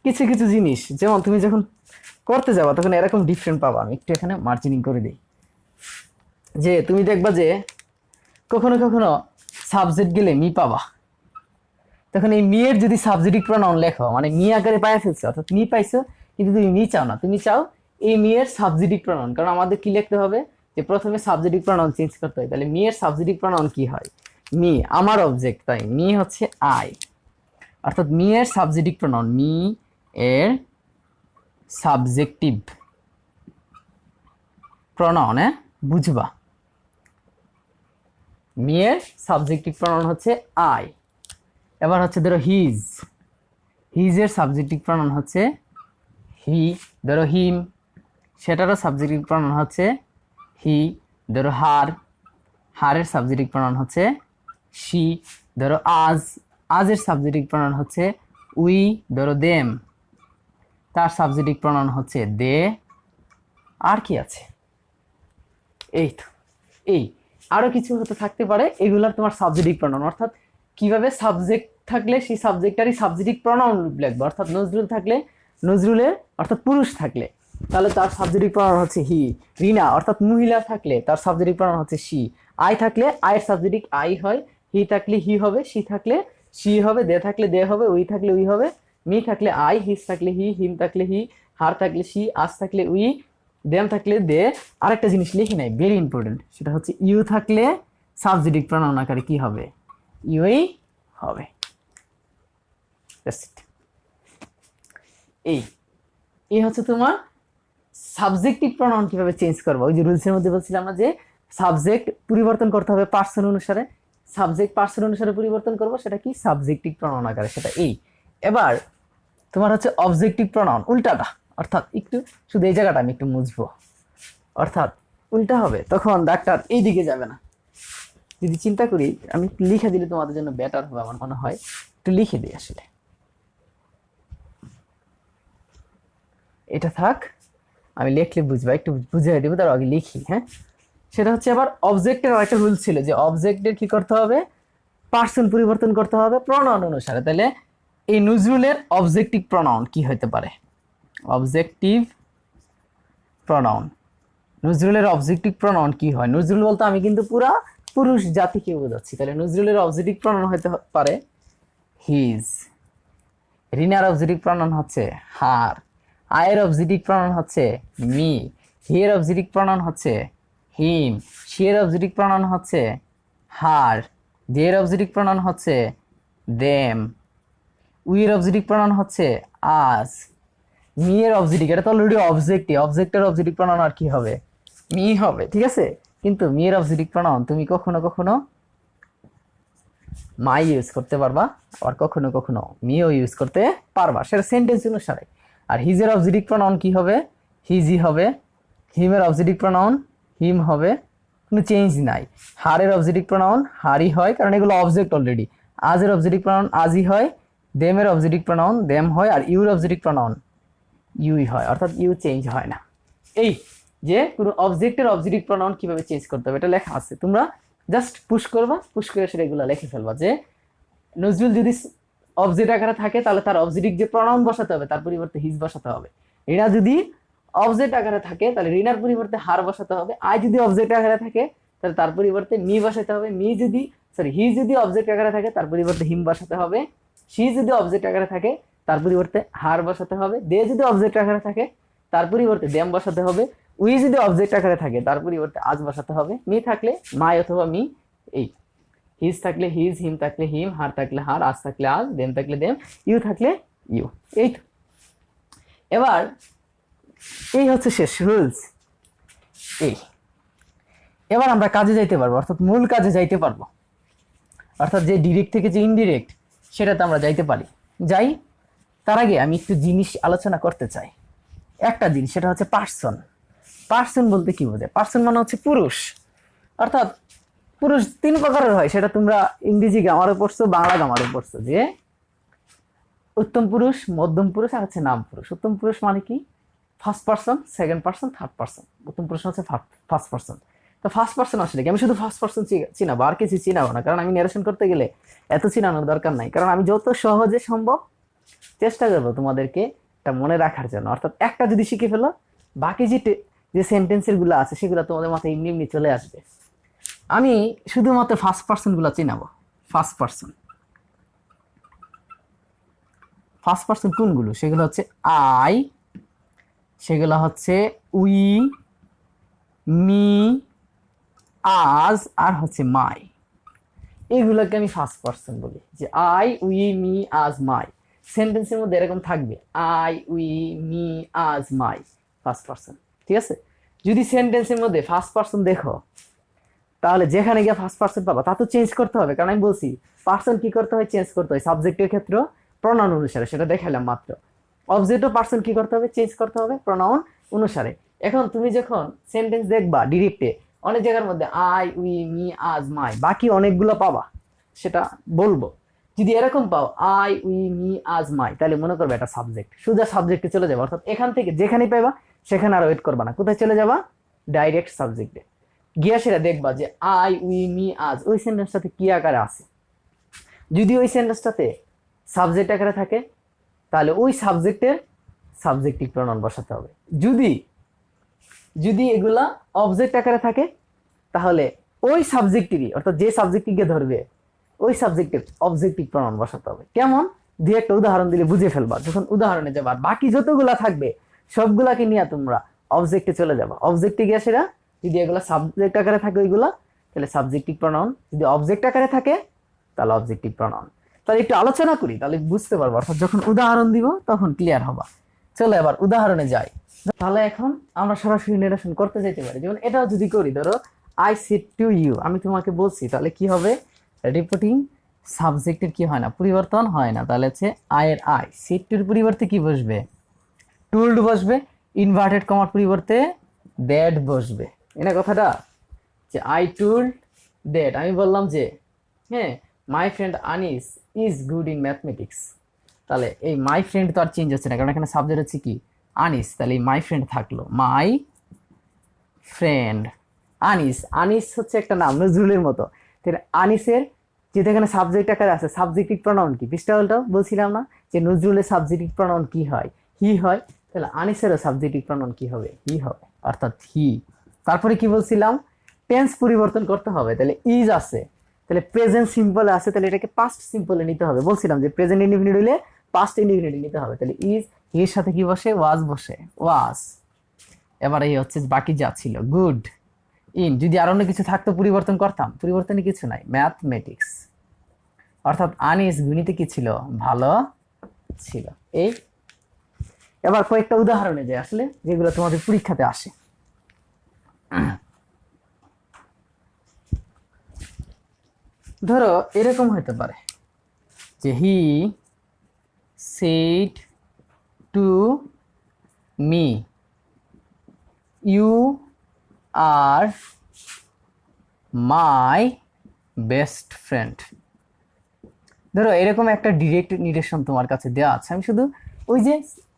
কিছু কিছু জিনিস যেমন তুমি যখন করতে যাবা তখন এরকম ডিফারেন্ট পাবা। আমি একটু এখানে মার্জিনিং করে দিই, যে তুমি দেখবা যে কখনো কখনো সাবজেক্ট গেলে মি পাবা, তখন এই মি এর যদি সাবজেক্টিভ প্রনাউন লেখো, মানে মি আকারে পাইয়া ফেলছো, অর্থাৎ মি পাইছো কিন্তু তুমি মি চাও না, তুমি চাও এই মি এর সাবজেক্টিভ প্রনাউন। কারণ আমাদের কি লিখতে হবে, যে প্রথমে সাবজেক্টিভ প্রনাউন চেঞ্জ করতে হয়। তাহলে মি এর সাবজেক্টিভ প্রনাউন কি হয়, মি আমার অবজেক্ট, তাই মি হচ্ছে আই, অর্থাৎ মি এর সাবজেক্টিভ প্রনাউন, মি এর সাবজেক্টিভ প্রনাউন, বুঝবা, মি এর সাবজেক্টিভ প্রনাউন হচ্ছে আই। এবার হচ্ছে ধরো হিজ, হিজ এর সাবজেক্টিভ প্রনাউন হচ্ছে হি। ধরো হিম, সেটারও সাবজেক্টিভ প্রনাউন হচ্ছে হি। ধরো হার, হারের সাবজেক্টিভ প্রনাউন হচ্ছে শি। ধরো আজ, আজের সাবজেক্টিভ প্রনাউন হচ্ছে উই। ধরো দেম, তার সাবজেক্টিভ প্রনাউন হচ্ছে দে। আর কি আছে, এই তো, এই আরো কিছু হতে থাকতে পারে, এগুলার তোমার সাবজেক্টিভ প্রনাউন, অর্থাৎ কিভাবে সাবজেক্ট থাকলে সেই সাবজেক্টারই সাবজেক্টিভ প্রনাউন লিখবে। অর্থাৎ নজরুল থাকলে নজরুলের, অর্থাৎ পুরুষ থাকলে তাহলে তার সাবজেক্টিভ প্রনাউন হচ্ছে হি। রিনা অর্থাৎ মহিলা থাকলে তার সাবজেক্টিভ প্রনাউন হচ্ছে শি। আই থাকলে আয়ের সাবজেক্টিভ আই হয়, হি থাকলে হি হবে, শি থাকলে শি হবে, দে থাকলে দে হবে, উই থাকলে উই হবে, মি থাকলে আই, হিজ থাকলে হি, হিম থাকলে হি, হার থাকলে শি, আজ থাকলে উই, দেম থাকলে দে। আরেকটা জিনিস লিখে নাই, ভেরি ইম্পর্টেন্ট, সেটা হচ্ছে ইউ থাকলে সাবজেক্টিভ প্রনাউন আকারে কি হবে, ইউই হবে। এই এই হচ্ছে তোমার সাবজেক্টিভ প্রনাউন কিভাবে চেঞ্জ করবো। ওই যে রুলসের মধ্যে বলছিলাম না, যে সাবজেক্ট পরিবর্তন করতে হবে পার্সন অনুসারে, সাবজেক্ট পার্সন অনুসারে পরিবর্তন করবো, সেটা কি সাবজেক্টিভ প্রনাউন আকারে, সেটা এই। এবার তোমার হচ্ছে অবজেক্টিভ প্রনাউন উল্টাটা, অর্থাৎ একটু শুধু এই জায়গাটা আমি একটু মুছবো, অর্থাৎ উল্টা হবে, তখন ডাক্তার এই দিকে যাবে না। যদি চিন্তা করি, আমি একটু লিখে দিলে তোমাদের জন্য বেটার হবে আমার মনে হয়, একটু লিখে দিই আসলে। এটা থাক, আমি লিখলে বুঝবা, একটু বুঝিয়ে দেবো, তার আগে লিখি। হ্যাঁ, সেটা হচ্ছে আবার অবজেক্টের একটা রুল ছিল, যে অবজেক্টের কি করতে হবে, পার্সন পরিবর্তন করতে হবে প্রনাউন অনুসারে। তাহলে এই নজরুলের অবজেক্টিভ প্রনাউন কি হতে পারে, অবজেক্টিভ প্রনাউন, নজরুলের অবজেক্টিভ প্রনাউন কি হয়। নজরুল বলতে আমি কিন্তু পুরা পুরুষ জাতিকে বোঝাচ্ছি, তাহলে নজরুলের অবজেক্টিভ প্রনাউন হতে পারে হিজ। রিনার অবজেক্টিভ প্রনাউন হচ্ছে হার। আয়ের অবজেক্টিভ প্রনাউন হচ্ছে মি। হিয়ের অবজেক্টিভ প্রনাউন হচ্ছে হিম। শিয়ের অবজেক্টিভ প্রনাউন হচ্ছে হার। দের অবজেক্টিভ প্রনাউন হচ্ছে দেম। উইয়ের অবজেক্টিভ প্রনাউন হচ্ছে আজ। মি এর অবজেক্টিভ, এটা তো অলরেডি অবজেক্টিভ, অবজেক্টের অবজেক্টিভ প্রনাউন আর কি হবে, মি হবে, ঠিক আছে। কিন্তু মি এর অবজেক্টিভ প্রনাউন তুমি কখনো কখনো মাই ইউজ করতে পারবা, আর কখনো কখনো মিও ইউজ করতে পারবা, সেটা সেন্টেন্স অনুসারে। আর হিজের অবজেক্টিভ প্রনাউন কি হবে, হিজি হবে। হিমের অবজেক্টিভ প্রনাউন হিম হবে, কোনো চেঞ্জ নাই। হারের অবজেক্টিভ প্রনাউন হারি হয়, কারণ এগুলো অবজেক্ট অলরেডি। আজের অবজেক্টিভ প্রনাউন আজই হয়। দেমের অবজেক্টিভ প্রনাউন দেম হয়, আর ইউর অবজেক্টিভ প্রনাউন ইউই হয়, অর্থাৎ ইউ চেঞ্জ হয় না। এই যে কোনো অবজেক্টের অবজেক্টিভ প্রনাউন কিভাবে চেঞ্জ করতে হবে এটা লেখা আছে, তোমরা জাস্ট পুশ করবা, পুশ করে সেটা এগুলো লিখে ফেলবা। যে নজরুল যদি অবজেক্ট আকারে থাকে তাহলে তার অবজেক্টিভ যে প্রনাউন বসাতে হবে তার পরিবর্তে হিজ বসাতে হবে। রিনা যদি অবজেক্ট আকারে থাকে তাহলে রিনার পরিবর্তে হার বসাতে হবে। আই যদি অবজেক্ট আকারে থাকে তাহলে তার পরিবর্তে মি বসাতে হবে। মি যদি হি যদি অবজেক্ট আকারে থাকে তার পরিবর্তে হিম বসাতে হবে। শি যদি অবজেক্ট আকারে থাকে তার পরিবর্তে হার বসাতে হবে, দে যদি অবজেক্ট আকারে থাকে তার পরিবর্তে দেম বসাতে হবে, উই যদি অবজেক্ট আকারে থাকে তার পরিবর্তে আজ বসাতে হবে, মি থাকলে মাই অথবা মি, এই হিজ থাকলে হিজ, হিম থাকলে হিম, হার থাকলে হার, আজ থাকলে আজ, দেম থাকলে দেম, ইউ থাকলে ইউ। এই তো এবার এই হচ্ছে শেষ রুলস। এই এবার আমরা কাজে যাইতে পারবো, অর্থাৎ মূল কাজে যাইতে পারবো, অর্থাৎ যে ডিরেক্ট থেকে যে ইনডিরেক্ট সেটাতে আমরা যাইতে পারি। যাই তার আগে আমি একটু জিনিস আলোচনা করতে চাই, একটা জিনিস, সেটা হচ্ছে পার্সন। পার্সন বলতে কি বোঝায়? পার্সন মানে হচ্ছে পুরুষ, অর্থাৎ পুরুষ 3 প্রকারের হয়, সেটা তোমরা ইংরেজি গ্রামারও পড়ছো, বাংলা গ্রামারও পড়ছো, যে উত্তম পুরুষ, মধ্যম পুরুষ আর হচ্ছে নাম পুরুষ। উত্তম পুরুষ মানে কি? First person, second person, third person. উত্তম পুরুষ হচ্ছে ফার্স্ট পার্সন। তো ফার্স্ট পার্সন আসলে কি? আমি শুধু ফার্স্ট পার্সন চিনাবো, আর কিছু চিনাবো না, কারণ আমি ন্যারেশন করতে গেলে এত চিনানোর দরকার নাই, কারণ আমি যত সহজে সম্ভব চেষ্টা করবো তোমাদেরকে এটা মনে রাখার জন্য। অর্থাৎ একটা যদি শিখে ফেলো, বাকি যে সেন্টেন্সের গুলো আছে সেগুলো তোমাদের মাথায় এমনি এমনি চলে আসবে। আমি শুধুমাত্র ফার্স্ট পার্সন গুলো চিনাবো। ফার্স্ট পার্সন, ফার্স্ট পার্সন কোনগুলো? সেগুলো হচ্ছে আই, সেগুলো হচ্ছে উই, মি, আজ আর হচ্ছে মাই। এগুলোকে আমি ফার্স্ট পার্সন বলি, যে আই, উই, মি, আজ, মাই। সেন্টেন্সের মধ্যে এরকম থাকবে, আই, উই, মি, আজ, মাই, ফার্স্ট পার্সন। ঠিক আছে? যদি সেন্টেন্সের মধ্যে ফার্স্ট পার্সন দেখো, তাহলে যেখানে গিয়ে ফার্স্ট পার্সন পাবা তা তো চেঞ্জ করতে হবে, কারণ আমি বলছি পার্সন কি করতে হয়? চেঞ্জ করতে হয় সাবজেক্টের ক্ষেত্রে প্রনাউন অনুসারে, সেটা দেখালাম মাত্র। অবজেক্টও পার্সন কি করতে হবে? চেঞ্জ করতে হবে প্রনাউন অনুসারে। এখন তুমি যখন সেন্টেন্স দেখবা ডিরেক্টে, অনেক জায়গার মধ্যে আই, উই, মি, আজ, মাই, বাকি অনেকগুলো পাবা, সেটা বলবো। যদি এরকম পাও আই, উই, মি, আজ, মাই, তাহলে মনে করবে এটা সাবজেক্ট, সোজা সাবজেক্টে চলে যাবে। অর্থাৎ এখান থেকে যেখানে পাইবা সেখানে আর ওয়েট করবা না, কোথায় চলে যাবা? ডাইরেক্ট সাবজেক্টে গিয়া সেটা দেখবা যে আই, উই, মি, আজ ওই সেন্টেন্সটাতে কি আকারে আছে। যদি ওই সেন্টেন্সটাতে সাবজেক্ট আকারে থাকে তাহলে ওই সাবজেক্টের সাবজেক্টিভ প্রনাউন বসাতে হবে। যদি এগুলা অবজেক্ট আকারে থাকে তাহলে ওই সাবজেক্টেরই, অর্থাৎ যে সাবজেক্টকে ধরবে ওই সাবজেক্টের অবজেক্টিভ প্রনাউন বসাতে হবে। কেমন? দুই একটা উদাহরণ দিলে বুঝে ফেলবা। যখন উদাহরণে যাবা, বাকি যতগুলা থাকবে সবগুলাকে নিয়ে তোমরা অবজেক্টে চলে যাবা। অবজেক্টে গিয়ে সেটা যদি এগুলা সাবজেক্ট আকারে থাকে ওইগুলা, তাহলে সাবজেক্টিভ প্রনাউন। যদি অবজেক্ট আকারে থাকে তাহলে অবজেক্টিভ প্রনাউন। তাহলে একটু আলোচনা করি, তাহলে বুঝতে পারবো, অর্থাৎ যখন উদাহরণ দিব তখন ক্লিয়ার হবা। চলো এবার উদাহরণে যাই। তাহলে এখন আমরা সরাসরি নেরেশন করতে যেতে পারি। যেমন এটাও যদি করি, ধরো আই সেড টু ইউ, আমি তোমাকে বলছি, তাহলে কি হবে? রিপিটিং সাবজেক্টের কি হয় না? পরিবর্তন হয় না। তাহলে হচ্ছে আই এর আই, সেড টুর পরিবর্তে কি বসবে? টুল্ড বসবে। ইনভার্টেড কমার পরিবর্তে দ্যাট বসবে। এটা কথাটা, যে আই টুল্ড দ্যাট, আমি বললাম যে হ্যাঁ মাই friend Anis is good in mathematics. তাহলে এই মাই ফ্রেন্ড তো আর চেঞ্জ হচ্ছে না, কারণ এখানে সাবজেক্ট হচ্ছে কি? আনিস। তাহলে এই মাই ফ্রেন্ড থাকলো, মাই ফ্রেন্ড আনিস। আনিস হচ্ছে একটা নাম নজরুলের মতো। তাহলে আনিসের যেহেতু এখানে সাবজেক্ট আকারে আছে, সাবজেক্টিভ প্রনাউন কি? পৃষ্ঠালটাও বলছিলাম না যে নজরুলের সাবজেক্টিভ প্রনাউন কি হয়? হি হয়। তাহলে আনিসেরও সাবজেক্টিভ প্রনাউন কি হবে? হি হবে, অর্থাৎ হি। তারপরে কি বলছিলাম? টেন্স পরিবর্তন করতে হবে। তাহলে ইজ আছে, তাহলে প্রেজেন্ট সিম্পলে আছে, তাহলে এটাকে পাস্ট সিম্পলে নিতে হবে। বলছিলাম যে প্রেজেন্ট ইনডিফিনিট হইলে পাস্ট ইনডিফিনিট নিতে হবে। তাহলে ইজ, এর সাথে কি বসে? ওয়াজ বসে, ওয়াজ। এবার এই হচ্ছে বাকি যা ছিল, গুড ইন। যদি আর অন্য কিছু থাকতো পরিবর্তন করতাম, পরিবর্তনে কিছু নাই, ম্যাথমেটিক্স। অর্থাৎ আনিস গণিতে কি ছিল? ভালো ছিল। এই এবার কয়েকটা উদাহরণে যায় আসলে, যেগুলো তোমাদের পরীক্ষাতে আসে। ধরো এরকম হতে পারে যে he said to me you are my best friend. ধরো এরকম একটা ডিরেক্ট নির্দেশন তোমার কাছে দেওয়া আছে, আমি শুধু ওই যে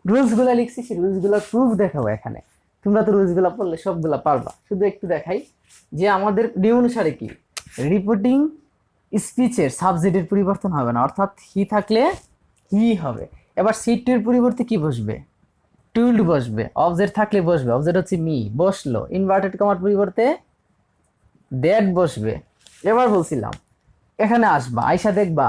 রুলসগুলো লিখছি সেই রুলসগুলো প্রুফ দেখাবো এখানে। তোমরা তো রুলসগুলো পড়লে সবগুলো পারবা, শুধু একটু দেখাই যে আমাদের নিয়ম অনুসারে কি রিপোর্টিং স্পিচের সাবজেক্টের পরিবর্তন হবে না, অর্থাৎ হি থাকলে হি হবে। এবার সিটের পরিবর্তে কি বসবে? টুল্ড বসবে। অবজেক্ট থাকলে বসবে, অবজেক্ট হচ্ছে মি, বসলো। ইনভার্টেড কমার পরিবর্তে দ্যাট বসবে। এবার বলছিলাম এখানে আসবা, আইসা দেখবা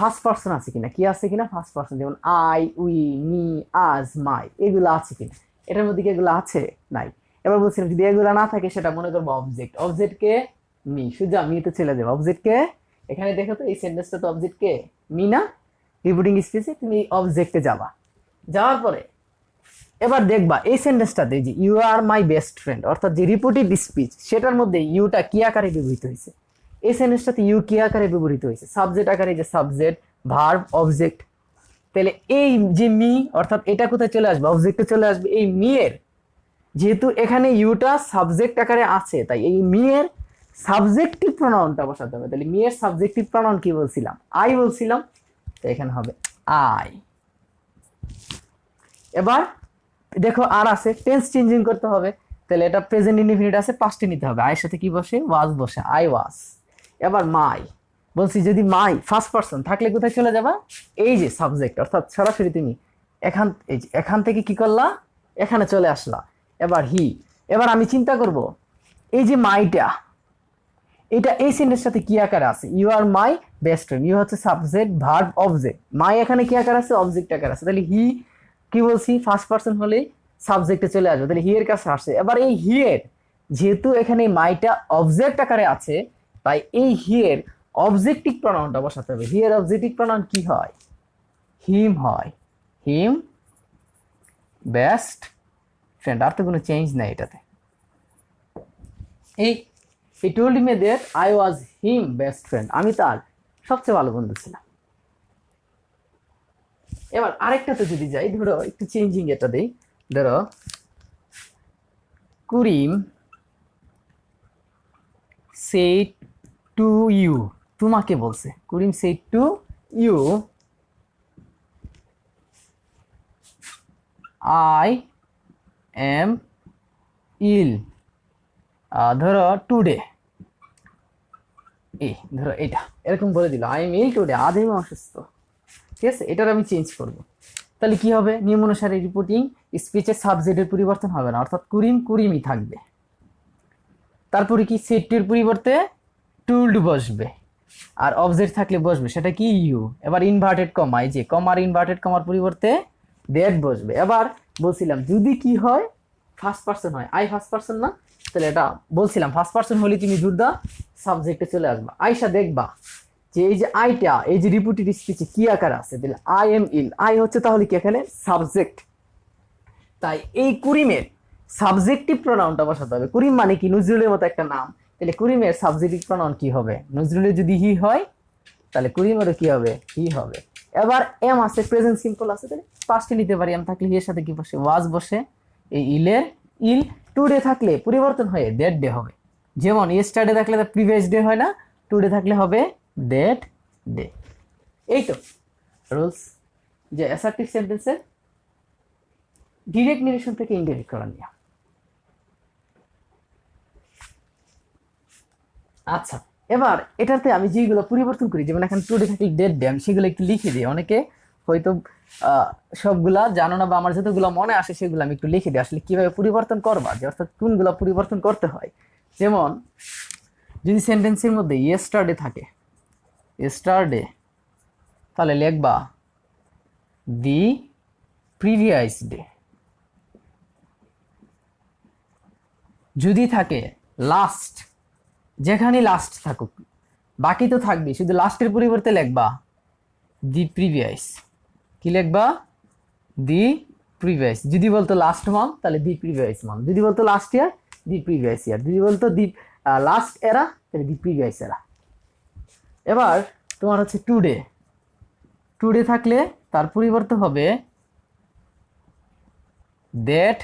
ফার্স্ট পার্সন আছে কিনা, কি আছে কিনা ফার্স্ট পার্সন, যেমন আই, উই, মি, আজ, মাই, এগুলো আছে কিনা, এটার মধ্যে কি এগুলো আছে? নাই। এবার বলছিলাম যদি এগুলো না থাকে সেটা মনে করবো অবজেক্ট। অবজেক্ট কে? মি। সোজা মি তে চলে যাবে। অবজেক্ট কে? এখানে দেখো তো এই সেন্টেন্সটা তো অবজেক্ট কে? মি না? রিপিটিং স্পিচে তুমি অবজেক্টে যাবা, যাওয়ার পরে এবার দেখবা এই সেন্টেন্সটাতে যে you are my best friend, অর্থাৎ যে রিপিটেড স্পিচ সেটার মধ্যে ইউটা কি আকারে ব্যবহৃত হয়েছে? এই সেন্টেন্সটাতে ইউ কি আকারে ব্যবহৃত হয়েছে? সাবজেক্ট আকারে, যে সাবজেক্ট, ভার্ব, অবজেক্ট। তাহলে এই যে মি, অর্থাৎ এটা কোথায় চলে আসবে? অবজেক্টে চলে আসবে। এই মি এর, যেহেতু এখানে ইউটা সাবজেক্ট আকারে আছে, তাই এই মি এর সাবজেক্টিভ প্রোনাউনটা বসাতে হবে। তাহলে মি এর সাবজেক্টিভ প্রোনাউন কি বলছিলাম? আই বলছিলাম, তো এখানে হবে আই। এবার দেখো আর আছে, টেন্স চেঞ্জিং করতে হবে। তাহলে এটা প্রেজেন্ট ইনডিফিনিট আছে, পাস্টে নিতে হবে। আয়ের সাথে কি বসে? ওয়াজ বসে, আই ওয়াজ। এবার মাই বলছি, যদি মাই ফার্স্ট পার্সন থাকলে কোথায় চলে যাবা? এই যে সাবজেক্ট, অর্থাৎ সরাসরি তুমি এখান থেকে কি করলা? এখানে চলে আসলা। এবার হি। এবার আমি চিন্তা করব এই যে মাইটা, এটা এই সেন্টেন্সটাতে কি আকারে আছে? You are my best friend. You হচ্ছে সাবজেক্ট, ভার্ব, অবজেক্ট। মাই এখানে কি আকার আছে? অবজেক্ট আকার আছে। তাহলে হি কি বলছি? ফার্স্ট পার্সন হলে সাবজেক্টে চলে আসবে, তাহলে হি এর কাছে আসছে। এবার এই হি এর, যেহেতু এখানে মাইটা অবজেক্ট আকারে আছে, তাই এই হি এর অবজেক্টিভ প্রনাউনটা বসাতে হবে। হি এর অবজেক্টিভ প্রনাউন কি হয়? হিম হয়। হিম বেস্ট ফ্রেন্ড। আর তো কোনো চেঞ্জ নাই এটাতে। এই he told me that I was him best friend, আমি তার সবচেয়ে ভালো বন্ধু ছিলাম। এবার আরেকটাতে যদি যাই, ধরো একটু চেঞ্জিং এটা দেই। ধরো কুরিম said to you, তোমাকে বলছে। কুরিম said to you I am ill, ধরো টুডে, এই ধরো এটা এরকম বলে দিল, আই এম ইল টুডে, আজ আমি অসুস্থ। ঠিক আছে, এটার আমি চেঞ্জ করব। তাহলে কি হবে? নিয়ম অনুসারে রিপোর্টিং স্পিচের সাবজেক্টের পরিবর্তন হবে না, অর্থাৎ কুরিম কুরিমই থাকবে। তারপরে কি সেটটির পরিবর্তে টুল্ড বসবে, আর অবজেক্ট থাকলে বসবে সেটা কি? ইউ। এবার ইনভার্টেড কমা, এই যে কমার ইনভার্টেড কমার পরিবর্তে দ্যাট বসবে। এবার বলছিলাম যদি কি হয়? ফার্স্ট পার্সন হয়। আই ফার্স্ট পার্সন না? তাহলে এটা বলছিলাম ফার্স্ট পার্সন হলে তুমি জুড়দা সাবজেক্টে চলে আসবা। আইসা দেখবা যে এই যে আইটা, এই যে রিপিটেড স্পিচে কি আকার আছে? তাহলে আই এম ইল, আই হচ্ছে তাহলে কি এখানে সাবজেক্ট, তাই এই কুরিমের সাবজেক্টিভ প্রোনাউনটা বসাতে হবে। কুরিম মানে কি? নজরুলের মতো একটা নাম। তাহলে কুরিমের সাবজেক্টিভ প্রোনাউন কি হবে? নজরুলের যদি হি হয় তাহলে কুরিমেরও কি হবে? হি হবে। এবার এম আছে, প্রেজেন্ট সিম্পল আছে, তাহলে পাস্টে নিতে পারি। এম থাকলে হি এর সাথে কি বসে? ওয়াজ বসে। এই ইলের ইল টুডে থাকলে পরিবর্তন হয়ে দ্যাট ডে হবে। যেমন ইয়েস্টারডে থাকলে প্রিভিয়াস ডে হয় না, টুডে থাকলে হবে দ্যাট ডে। এই তো রুলস, যে অ্যাসার্টিভ সেন্টেন্সের ডিরেক্ট নিরেশন থেকে ইনডিরেক্ট করা নিয়ে। আচ্ছা, এবার এটাতে আমি যেগুলো পরিবর্তন করি, যেমন এখন টুডে থাকলে ডেট ডে, আমি সেগুলো একটু লিখে দিই। অনেকে হয়তো সবগুলা জানো না, বা আমার যতগুলো মনে আসে সেগুলো আমি একটু লিখে দিই, আসলে কিভাবে পরিবর্তন করবা, যে অর্থাৎ কোনগুলো পরিবর্তন করতে হয়। যেমন যদি সেন্টেন্সের মধ্যে ইয়েস্টারডে থাকে, ইয়েস্টারডে, তাহলে লিখবা দি প্রিভিয়াস ডে। যদি থাকে লাস্ট, যেখানে লাস্ট থাকুক, বাকি তো থাকবে, শুধু লাস্টের পরিবর্তে লিখবা দি প্রিভিয়াস। কি লিখবা? The previous. যদি বলতো লাস্ট মান্থ তাহলে দি প্রিভিয়াস মান্থ, যদি বলতো last year the previous year, যদি বলতো দি লাস্ট এরা তাহলে দি প্রিভিয়াস এরা। এবার তোমার হচ্ছে টুডে, টুডে থাকলে তার পরিবর্তে হবে দ্যাট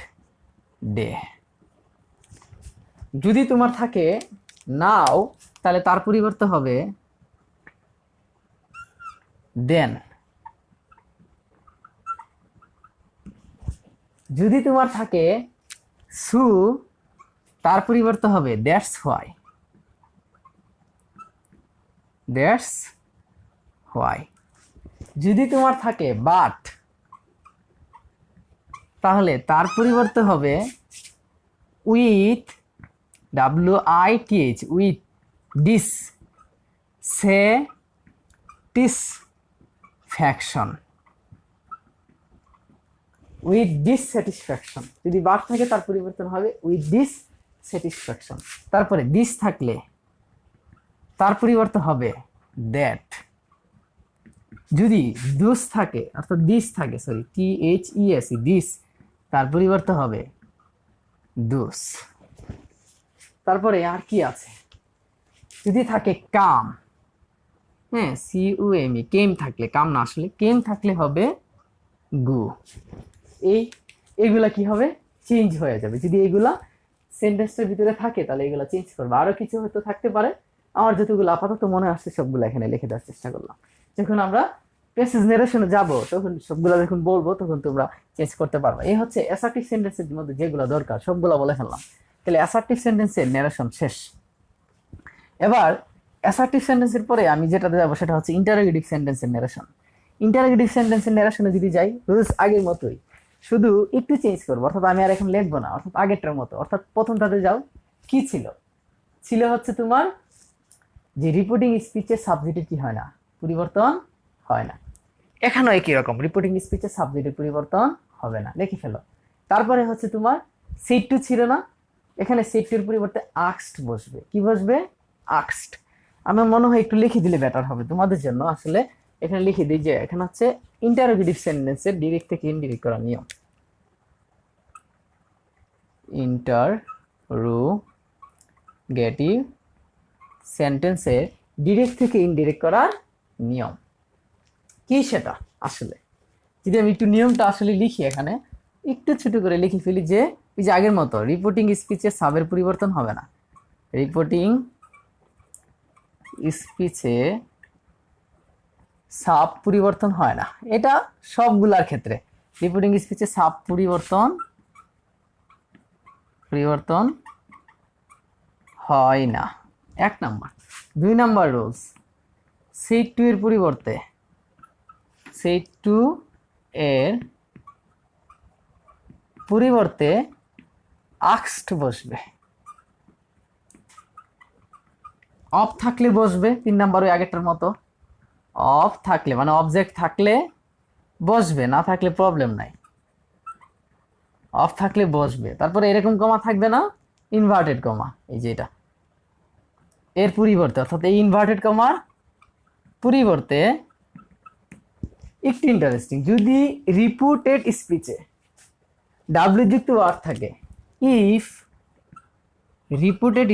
ডে। যদি তোমার থাকে নাও, তাহলে তার পরিবর্তে হবে দেন। যদি তোমার থাকে সু, তার পরিবর্তে হবে দ্যাটস হোয়াই, দ্যাটস হোয়াই। যদি তোমার থাকে বাট, তাহলে তার পরিবর্তে হবে উইথ, WITH, উইথ, ডিস, সে, টিস, স্যাটিসফ্যাকশন, উইথ ডিসস্যাটিসফ্যাকশন। যদি বার থাকে তার পরিবর্তন হবে উইথ ডিসস্যাটিসফ্যাকশন। তারপরে দিস থাকলে তার পরিবর্তন হবে দ্যাট। যদি দোস থাকে অর্থাৎ দিস থাকে, সরি THES দিস, তার পরিবর্তন হবে দোস। তারপরে আর কি আছে, যদি থাকে কাম, হ্যাঁ CUME, কেম থাকলে, কাম না আসলে কেম থাকলে হবে গু। এইগুলা কি হবে, চেঞ্জ হয়ে যাবে। যদি এইগুলা সেন্টেন্সের ভিতরে থাকে তাহলে এগুলা চেঞ্জ করবে। আরো কিছু হয়তো থাকতে পারে, আমার যতগুলো আপাতত মনে আসছে সবগুলো এখানে লিখে দেওয়ার চেষ্টা করলাম। যখন আমরা প্যাসেজ নারেশনে যাব তখন সবগুলো যখন বলবো তখন তোমরা চেঞ্জ করতে পারবে। এই হচ্ছে অ্যাসার্টিভ সেন্টেন্সের মধ্যে যেগুলো দরকার সবগুলো বলে ফেললাম। তাহলে অ্যাসার্টিভ সেন্টেন্সের নারেশন শেষ। এবার অ্যাসার্টিভ সেন্টেন্সের পরে আমি যেটাতে যাবো সেটা হচ্ছে ইন্টারোগেটিভ সেন্টেন্সের নারেশন। ইন্টারোগেটিভ সেন্টেন্সের নারেশনে যদি যাই, রুলস আগের মতোই, শুধু একটু চেঞ্জ করবো। অর্থাৎ আমি আর এখন লিখবো না, অর্থাৎ আগেরটার মতো। অর্থাৎ প্রথমটাতে যাও, কি ছিল, ছিল হচ্ছে তোমার যে রিপোর্টিং স্পিচের সাবজেক্টের কি হয় না, পরিবর্তন হয় না। এখানেও একই রকম, রিপোর্টিং স্পিচের সাবজেক্টের পরিবর্তন হবে না, লিখে ফেলো। তারপরে হচ্ছে তোমার সেট টু ছিল না, এখানে সেট টুর পরিবর্তে আক্সড বসবে। কি বসবে, আক্সড। আমার মনে হয় একটু লিখে দিলে বেটার হবে তোমাদের জন্য। আসলে এখানে লিখে দিই যে এখানে হচ্ছে ইন্টারোগেটিভ সেন্টেন্সের ডিরেক্ট থেকে ইনডিরেক্ট করার নিয়ম। ইন্টারোগেটিভ সেন্টেন্সে ডিরেক্ট থেকে ইনডিরেক্ট করার নিয়ম কি সেটা আসলে, যদি আমি একটু নিয়মটা আসলে লিখি, এখানে একটু ছোট করে লিখে ফেলি যে এই যে আগের মতো রিপোর্টিং স্পিচে সাবের পরিবর্তন হবে না। রিপোর্টিং স্পিচে সাব পরিবর্তন হয় না, এটা সবগুলার ক্ষেত্রে রিপোর্টিং স্পিচে সাব পরিবর্তন হয় না, 1 number. 2 number rules, set two এর পরিবর্তে, সেট টু এর পরিবর্তে আক্সড বসবে। অফ থাকলে বসবে 3 নাম্বার, ওই আগেরটার মতো। অফ থাকলে মানে অবজেক্ট থাকলে বসবে, না থাকলে প্রবলেম নাই। অফ থাকলে বসবে। তারপরে এরকম কমা থাকবে না, ইনভার্টেড কমা, এই যে এটা এর পরিবর্তে, অর্থাৎ এই ইনভার্টেড কমার পরিবর্তে একটু ইন্টারেস্টিং, যদি রিপোর্টেড স্পিচে ডাব্লিউ যুক্ত ওয়ার্ড থাকে, if reported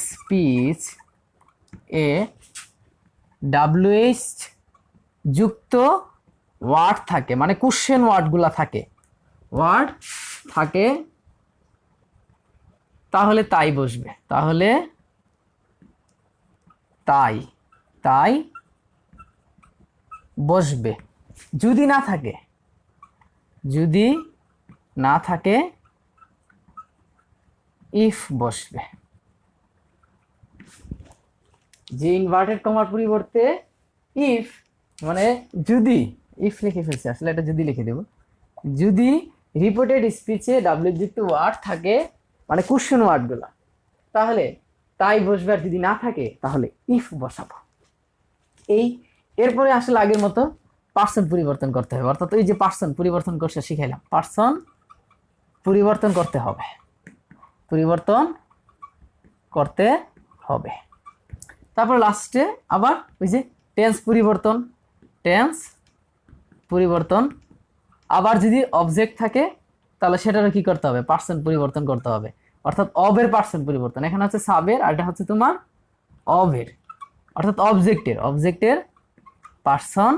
speech A WH যুক্ত ওয়ার্ড থাকে, মানে কোশ্চেন ওয়ার্ডগুলা থাকে, তাহলে তাই বসবে, তাহলে তাই বসবে। যদি না থাকে ইফ বসবে। যে ইনভার্টেড কমার পরিবর্তে ইফ, মানে যদি, ইফ লিখে ফেলছি আসলে, এটা যদি লিখে দেব, যদি রিপোর্টেড স্পিচে ডাব্লিউ যুক্ত ওয়ার্ড থাকে মানে কোশ্চেন ওয়ার্ডগুলা, তাহলে তাই বসবে। আর যদি না থাকে তাহলে ইফ বসাবো। এরপরে আসলে আগের মতো পার্সন পরিবর্তন করতে হবে, অর্থাৎ ওই যে পার্সন পরিবর্তন করতে শিখাইলাম, পার্সন পরিবর্তন করতে হবে। তারপর লাস্টে আবার ওই যে টেন্স পরিবর্তন, আবার যদি অবজেক্ট থাকে তাহলে সেটারও কি করতে হবে, পার্সন পরিবর্তন করতে হবে। অর্থাৎ অবের পার্সন পরিবর্তন, এখানে হচ্ছে সাবের আর এটা হচ্ছে তোমার অবের, অর্থাৎ অবজেক্টের পার্সন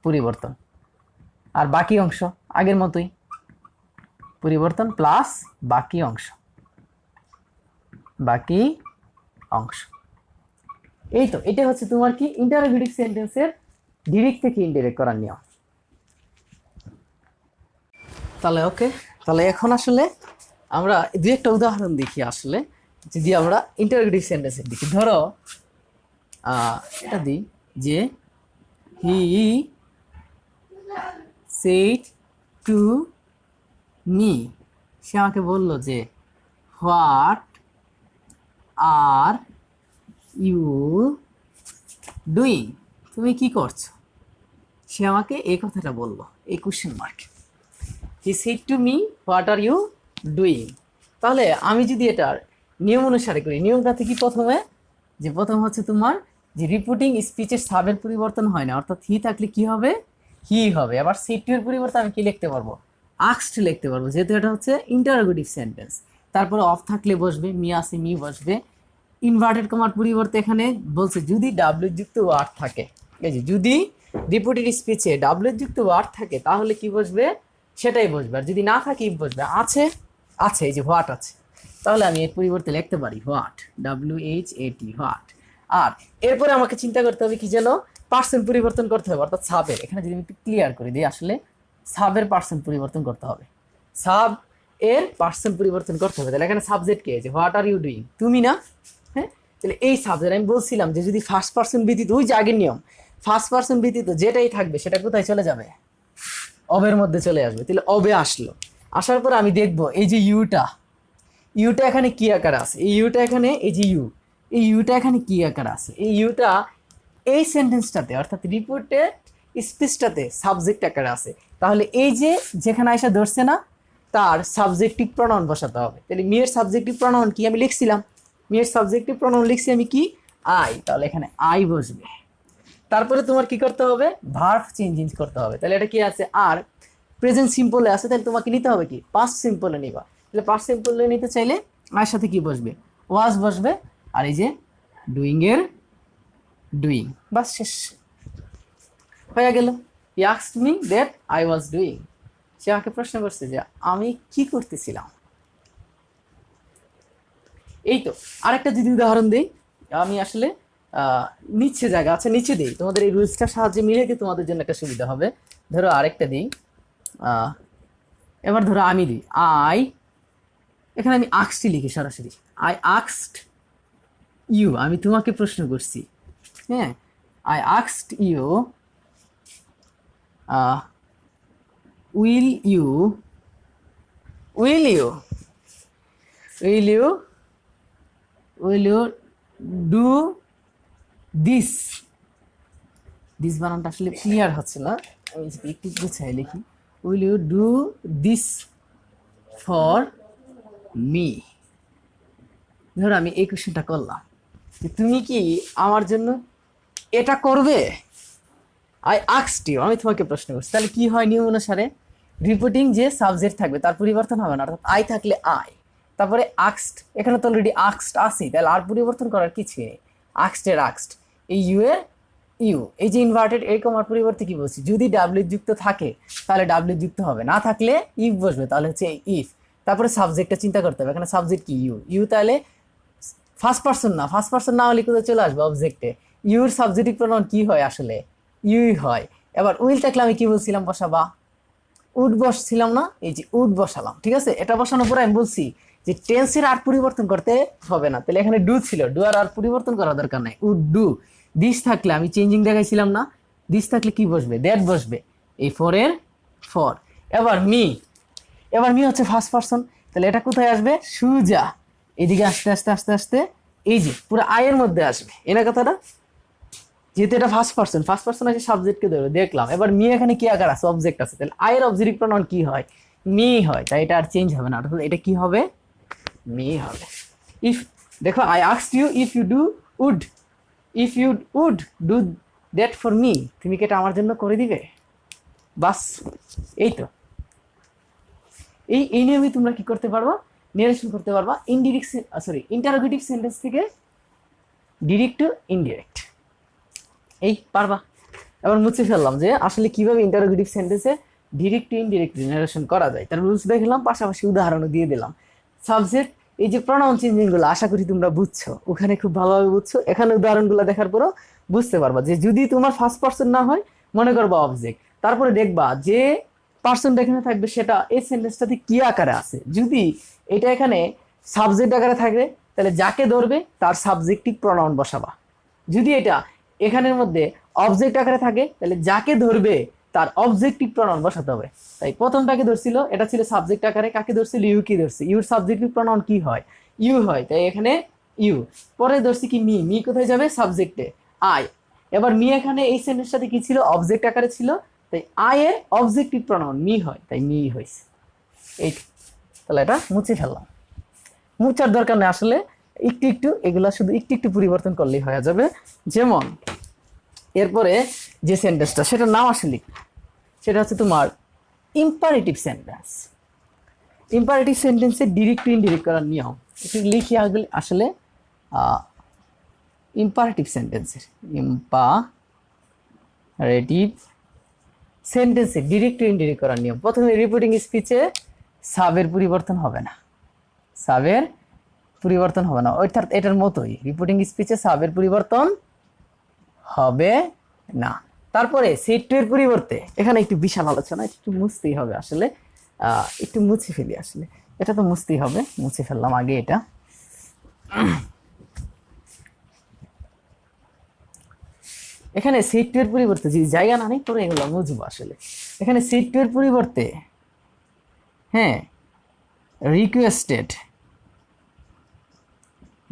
পরিবর্তন। আর বাকি অংশ আগের মতোই, পরিবর্তন প্লাস বাকি অংশ। এই তো, এটা হচ্ছে তোমার কি ইন্টারোগেটিভ সেন্টেন্সের ডিরেক্ট থেকে ইনডিরেক্ট করার নিয়ম। তাহলে ওকে, তাহলে এখন আসলে আমরা দুই একটা উদাহরণ দেখি। আসলে যদি আমরা ইন্টারোগেটিভ সেন্টেন্সের দিকে, ধরো এটা দিই যে হি সেড টু মি, সে আমাকে বলল যে হোয়াট আর ইউ ডুইং, তুমি কি করছো? সে আমাকে এই কথাটা বললো, এই question mark. He said to me what are you doing. তাহলে আমি যদি এটার নিয়ম অনুসারে করি, নিয়মটাতে কি প্রথমে, যে প্রথম হচ্ছে তোমার যে রিপোর্টিং স্পিচের সাবের পরিবর্তন হয় না, অর্থাৎ হি থাকলে কি হবে, হি হবে। আবার সেড টু এর পরিবর্তে আমি কি লিখতে পারবো, আস্কড লিখতে পারবো, যেহেতু এটা হচ্ছে ইন্টারোগেটিভ সেন্টেন্স। তারপরে অফ থাকলে বসবে, মি আসে মি বসবে। ইনভার্টেড কমার পরিবর্তে এখানে বলছে যদি ডাব্লিউ যুক্ত ওয়ার্ড থাকে, এই যে যদি রিপোর্টেড স্পিচে ডাব্লিউ যুক্ত ওয়ার্ড থাকে তাহলে কি বসবে, সেটাই বসবে। আর যদি না থাকে ইফ বসবে। আছে, আছে, এই যে হোয়াট আছে, তাহলে আমি এর পরিবর্তে লিখতে পারি হোয়াট, WHAT, হোয়াট। আর এরপরে আমাকে চিন্তা করতে হবে কি যেন, পার্সেন্ট পরিবর্তন করতে হবে, অর্থাৎ সাবের। এখানে যদি আমি একটু ক্লিয়ার করে দিই, আসলে সাবের পার্সেন্ট পরিবর্তন করতে হবে, সাব এর পার্সেন্ট পরিবর্তন করতে হবে। তাহলে এখানে সাবজেক্ট কে, যে হোয়াট আর ইউ ডুইং, তুমি না, হ্যাঁ। তাহলে এই সাবজেক্ট আমি বলছিলাম যে যদি ফার্স্ট পার্সন ব্যতীত, ওই যে আগের নিয়ম, ফার্স্ট পার্সন ব্যতীত যেটাই থাকবে সেটা কোথায় চলে যাবে, অবের মধ্যে চলে আসবে। তাহলে অবে আসলো, আসার পর আমি দেখবো এই যে ইউটা, ইউটা এখানে কি আকারে আছে, এই ইউটা এখানে, এই যে ইউ, এই ইউটা এখানে কি আকারে আছে, এই ইউটা এই সেন্টেন্সটাতে অর্থাৎ রিপোর্টেড স্পিচটাতে সাবজেক্ট আকারে আছে। তাহলে এই যে যেখানে আয়সা ধরছে না, তার সাবজেক্টিভ প্রনাউন বসাতে হবে। তাহলে মেয়ের সাবজেক্টিভ প্রনাউন কি আমি লিখছিলাম, মেয়ের সাবজেক্টিভ প্রনাউন লিখছি আমি কি, আই, তাহলে এখানে আই বসবে। তারপরে তোমার কি করতে হবে, ভার্ব চেঞ্জ করতে হবে। তাহলে এটা কি আছে, আর প্রেজেন্ট সিম্পলে আছে, তাহলে তোমাকে নিতে হবে কি, পাস্ট সিম্পলে নিবা। তাহলে পাস্ট সিম্পলে নিতে চাইলে আর সাথে কি বসবে, ওয়াজ বসবে, আর এই যে ডুইং এর ডুইং, বাস শেষ হয়ে গেল। He asked me that I was doing, সে আমাকে প্রশ্ন করছে যে আমি কি করতেছিলাম। এই তো। আরেকটা যদি উদাহরণ দিই, আমি আসলে নিচে জায়গা আছে, নিচে দিই, তোমাদের এই রুলসটার সাহায্যে মিলে দিয়ে তোমাদের জন্য একটা সুবিধা হবে। ধরো আরেকটা দিই, এবার ধরো আমি দিই আই, এখানে আমি আক্সটি লিখি সরাসরি, আই আক্সড ইউ, আমি তোমাকে প্রশ্ন করছি, হ্যাঁ, আই আক্সড you will you, will you, will you, will you do this, this বানানটা আসলে ক্লিয়ার হচ্ছে না, আমি একটু গুছাই লিখি, will you do this for me. ধরো আমি এই কোশ্চেনটা করলাম যে তুমি কি আমার জন্য এটা করবে, আই আস্কড ইউ, আমি তোমাকে প্রশ্ন করছি। তাহলে কি হয় নিয়ম অনুসারে, রিপোর্টিং যে সাবজেক্ট থাকবে তার পরিবর্তন হবে না, অর্থাৎ আই থাকলে আই, তারপরে আক্সড, এখানে তো অলরেডি আক্সড আসি, তাহলে আর পরিবর্তন করার কিছুই নেই, আক্সডের আক্সড, এই ইউ এর ইউ, এই যে ইনভার্টেড এই কমার পরিবর্তে কি বলছি, যদি ডাব্লিউ যুক্ত থাকে তাহলে ডাব্লিউ যুক্ত হবে, না থাকলে ইফ বসবে, তাহলে হচ্ছে ইফ। তারপরে সাবজেক্টটা চিন্তা করতে হবে, এখানে সাবজেক্ট কি, ইউ, ইউ তাহলে ফার্স্ট পার্সন না, ফার্স্ট পার্সন না হলে কোথায় চলে আসবে, অবজেক্টে। ইউর সাবজেক্টিভ প্রনাউন কি হয় আসলে, ইউই হয়। এবার উইল থাকলে আমি কি বলছিলাম, বসাবা, উড বসছিলাম না, এই যে উড বসালাম, ঠিক আছে। এটা বসানোর পরে আমি বলছি যে টেন্সের আর পরিবর্তন করতে হবে না, তাহলে এখানে ডু ছিল, ডু আর পরিবর্তন করার দরকার নাই, উড ডু। দিস থাকলে আমি চেঞ্জিং দেখাইছিলাম না, দিস থাকলে কি বসবে, দ্যাট বসবে, এই ফরের ফর। এবার মি, এবার মি হচ্ছে ফার্স্ট পার্সন, তাহলে এটা কোথায় আসবে, সুজা এদিকে আস্তে আস্তে আস্তে আস্তে এই যে পুরো আয়ের মধ্যে আসবে, এনা কথাটা, যেহেতু এটা ফার্স্ট পার্সন, ফার্স্ট পার্সন আছে সাবজেক্টকে ধরে দেখলাম। এবার মি এখানে কি আকার আছে, অবজেক্ট আছে, তাহলে আয়ের অবজেক্টিভ প্রনাউন কি হয়, মি হয়, তাই এটা আর চেঞ্জ হবে না, অর্থাৎ এটা কি হবে, মি হবে। ইফ, দেখো I asked you if you do would, if you would do that for me, তুমি কি এটা আমার জন্য করে দিবে, বাস। এই তো, এই নিয়মে তোমরা কি করতে পারবা, নিরেশন করতে পারবা ইনডিরেক্ট, সরি ইন্টারোগেটিভ সেন্টেন্স থেকে ডিরেক্ট টু ইনডিরেক্ট, এই পারবা। এবার মুছে ফেললাম যে আসলে কিভাবে ইন্টারোগেটিভ সেন্টেন্সে ডিরেক্ট টু ইনডিরেক্ট জেনারেশন করা যায়, তার রুলস দেখলাম, পাশাপাশি উদাহরণও দিয়ে দিলাম। সাবজেক্ট, এই যে প্রনাউন চেঞ্জিংগুলো আশা করি তোমরা বুঝছো, ওখানে খুব ভালোভাবে বুঝছো, এখানে উদাহরণগুলো দেখার পরও বুঝতে পারবা যে যদি তোমার ফার্স্ট পার্সন না হয় মনে করবা অবজেক্ট, তারপরে দেখবা যে পার্সনটা এখানে থাকবে সেটা এই সেন্টেন্সটাতে কি আকারে আছে, যদি এটা এখানে সাবজেক্ট আকারে থাকবে তাহলে যাকে ধরবে তার সাবজেক্টিভ প্রনাউন বসাবা, যদি এটা এখানের মধ্যে অবজেক্ট আকারে থাকে তাহলে যাকে ধরবে তার অবজেক্টিভ প্রনাউন বসাতে হবে। তাই প্রথমটাকে ধরছিল, এটা ছিল সাবজেক্ট আকারে, কাকে ধরছিল, ইউ কি ধরছে, ইউর সাবজেক্টিভ প্রনাউন কি হয়, ইউ হয়, তাই এখানে ইউ, পরে ধরছি কি মি, মি কোথায় যাবে সাবজেক্টে, আই। এবার মি এখানে এই সেন্টেন্সের সাথে কি ছিল, অবজেক্ট আকারে ছিল, তাই আই এর অবজেক্টিভ প্রনাউন মি হয়, তাই মি হয়েছে। এই, তাহলে এটা মুছে ফেললাম। মুছার দরকার নেই আসলে, একটু একটু এগুলা শুধু একটু একটু পরিবর্তন করলেই হয়ে যাবে। যেমন এরপরে যে সেন্টেন্সটা, সেটার নাম আসলে সেটা হচ্ছে তোমার ইম্পারেটিভ সেন্টেন্স। ইম্পারেটিভ সেন্টেন্সে ডিরেক্ট টু ইনডিরেক্ট করার নিয়ম একটু লিখি আসলে। ইম্পারেটিভ সেন্টেন্সের, ইম্পারেটিভ সেন্টেন্সে ডিরেক্ট টু ইনডিরেক্ট করার নিয়ম, প্রথমে রিপোর্টিং স্পিচে সাবের পরিবর্তন হবে না, সাবের পরিবর্তন হবে না, অর্থাৎ এটার মতোই রিপোর্টিং স্পিচে সাবের পরিবর্তন হবে না। তারপরে সেট টু এর পরিবর্তে, এখানে একটু বিশাল আলোচনা, একটু মুছতেই হবে আসলে, একটু মুছে ফেলি আসলে, এটা তো মুছতেই হবে, মুছে ফেললাম আগে এটা। এখানে সেট টু এর পরিবর্তে যে জায়গা না নেই করে এগুলো মুছবো আসলে। এখানে সেট টু এর পরিবর্তে হ্যাঁ রিকোয়েস্টেড,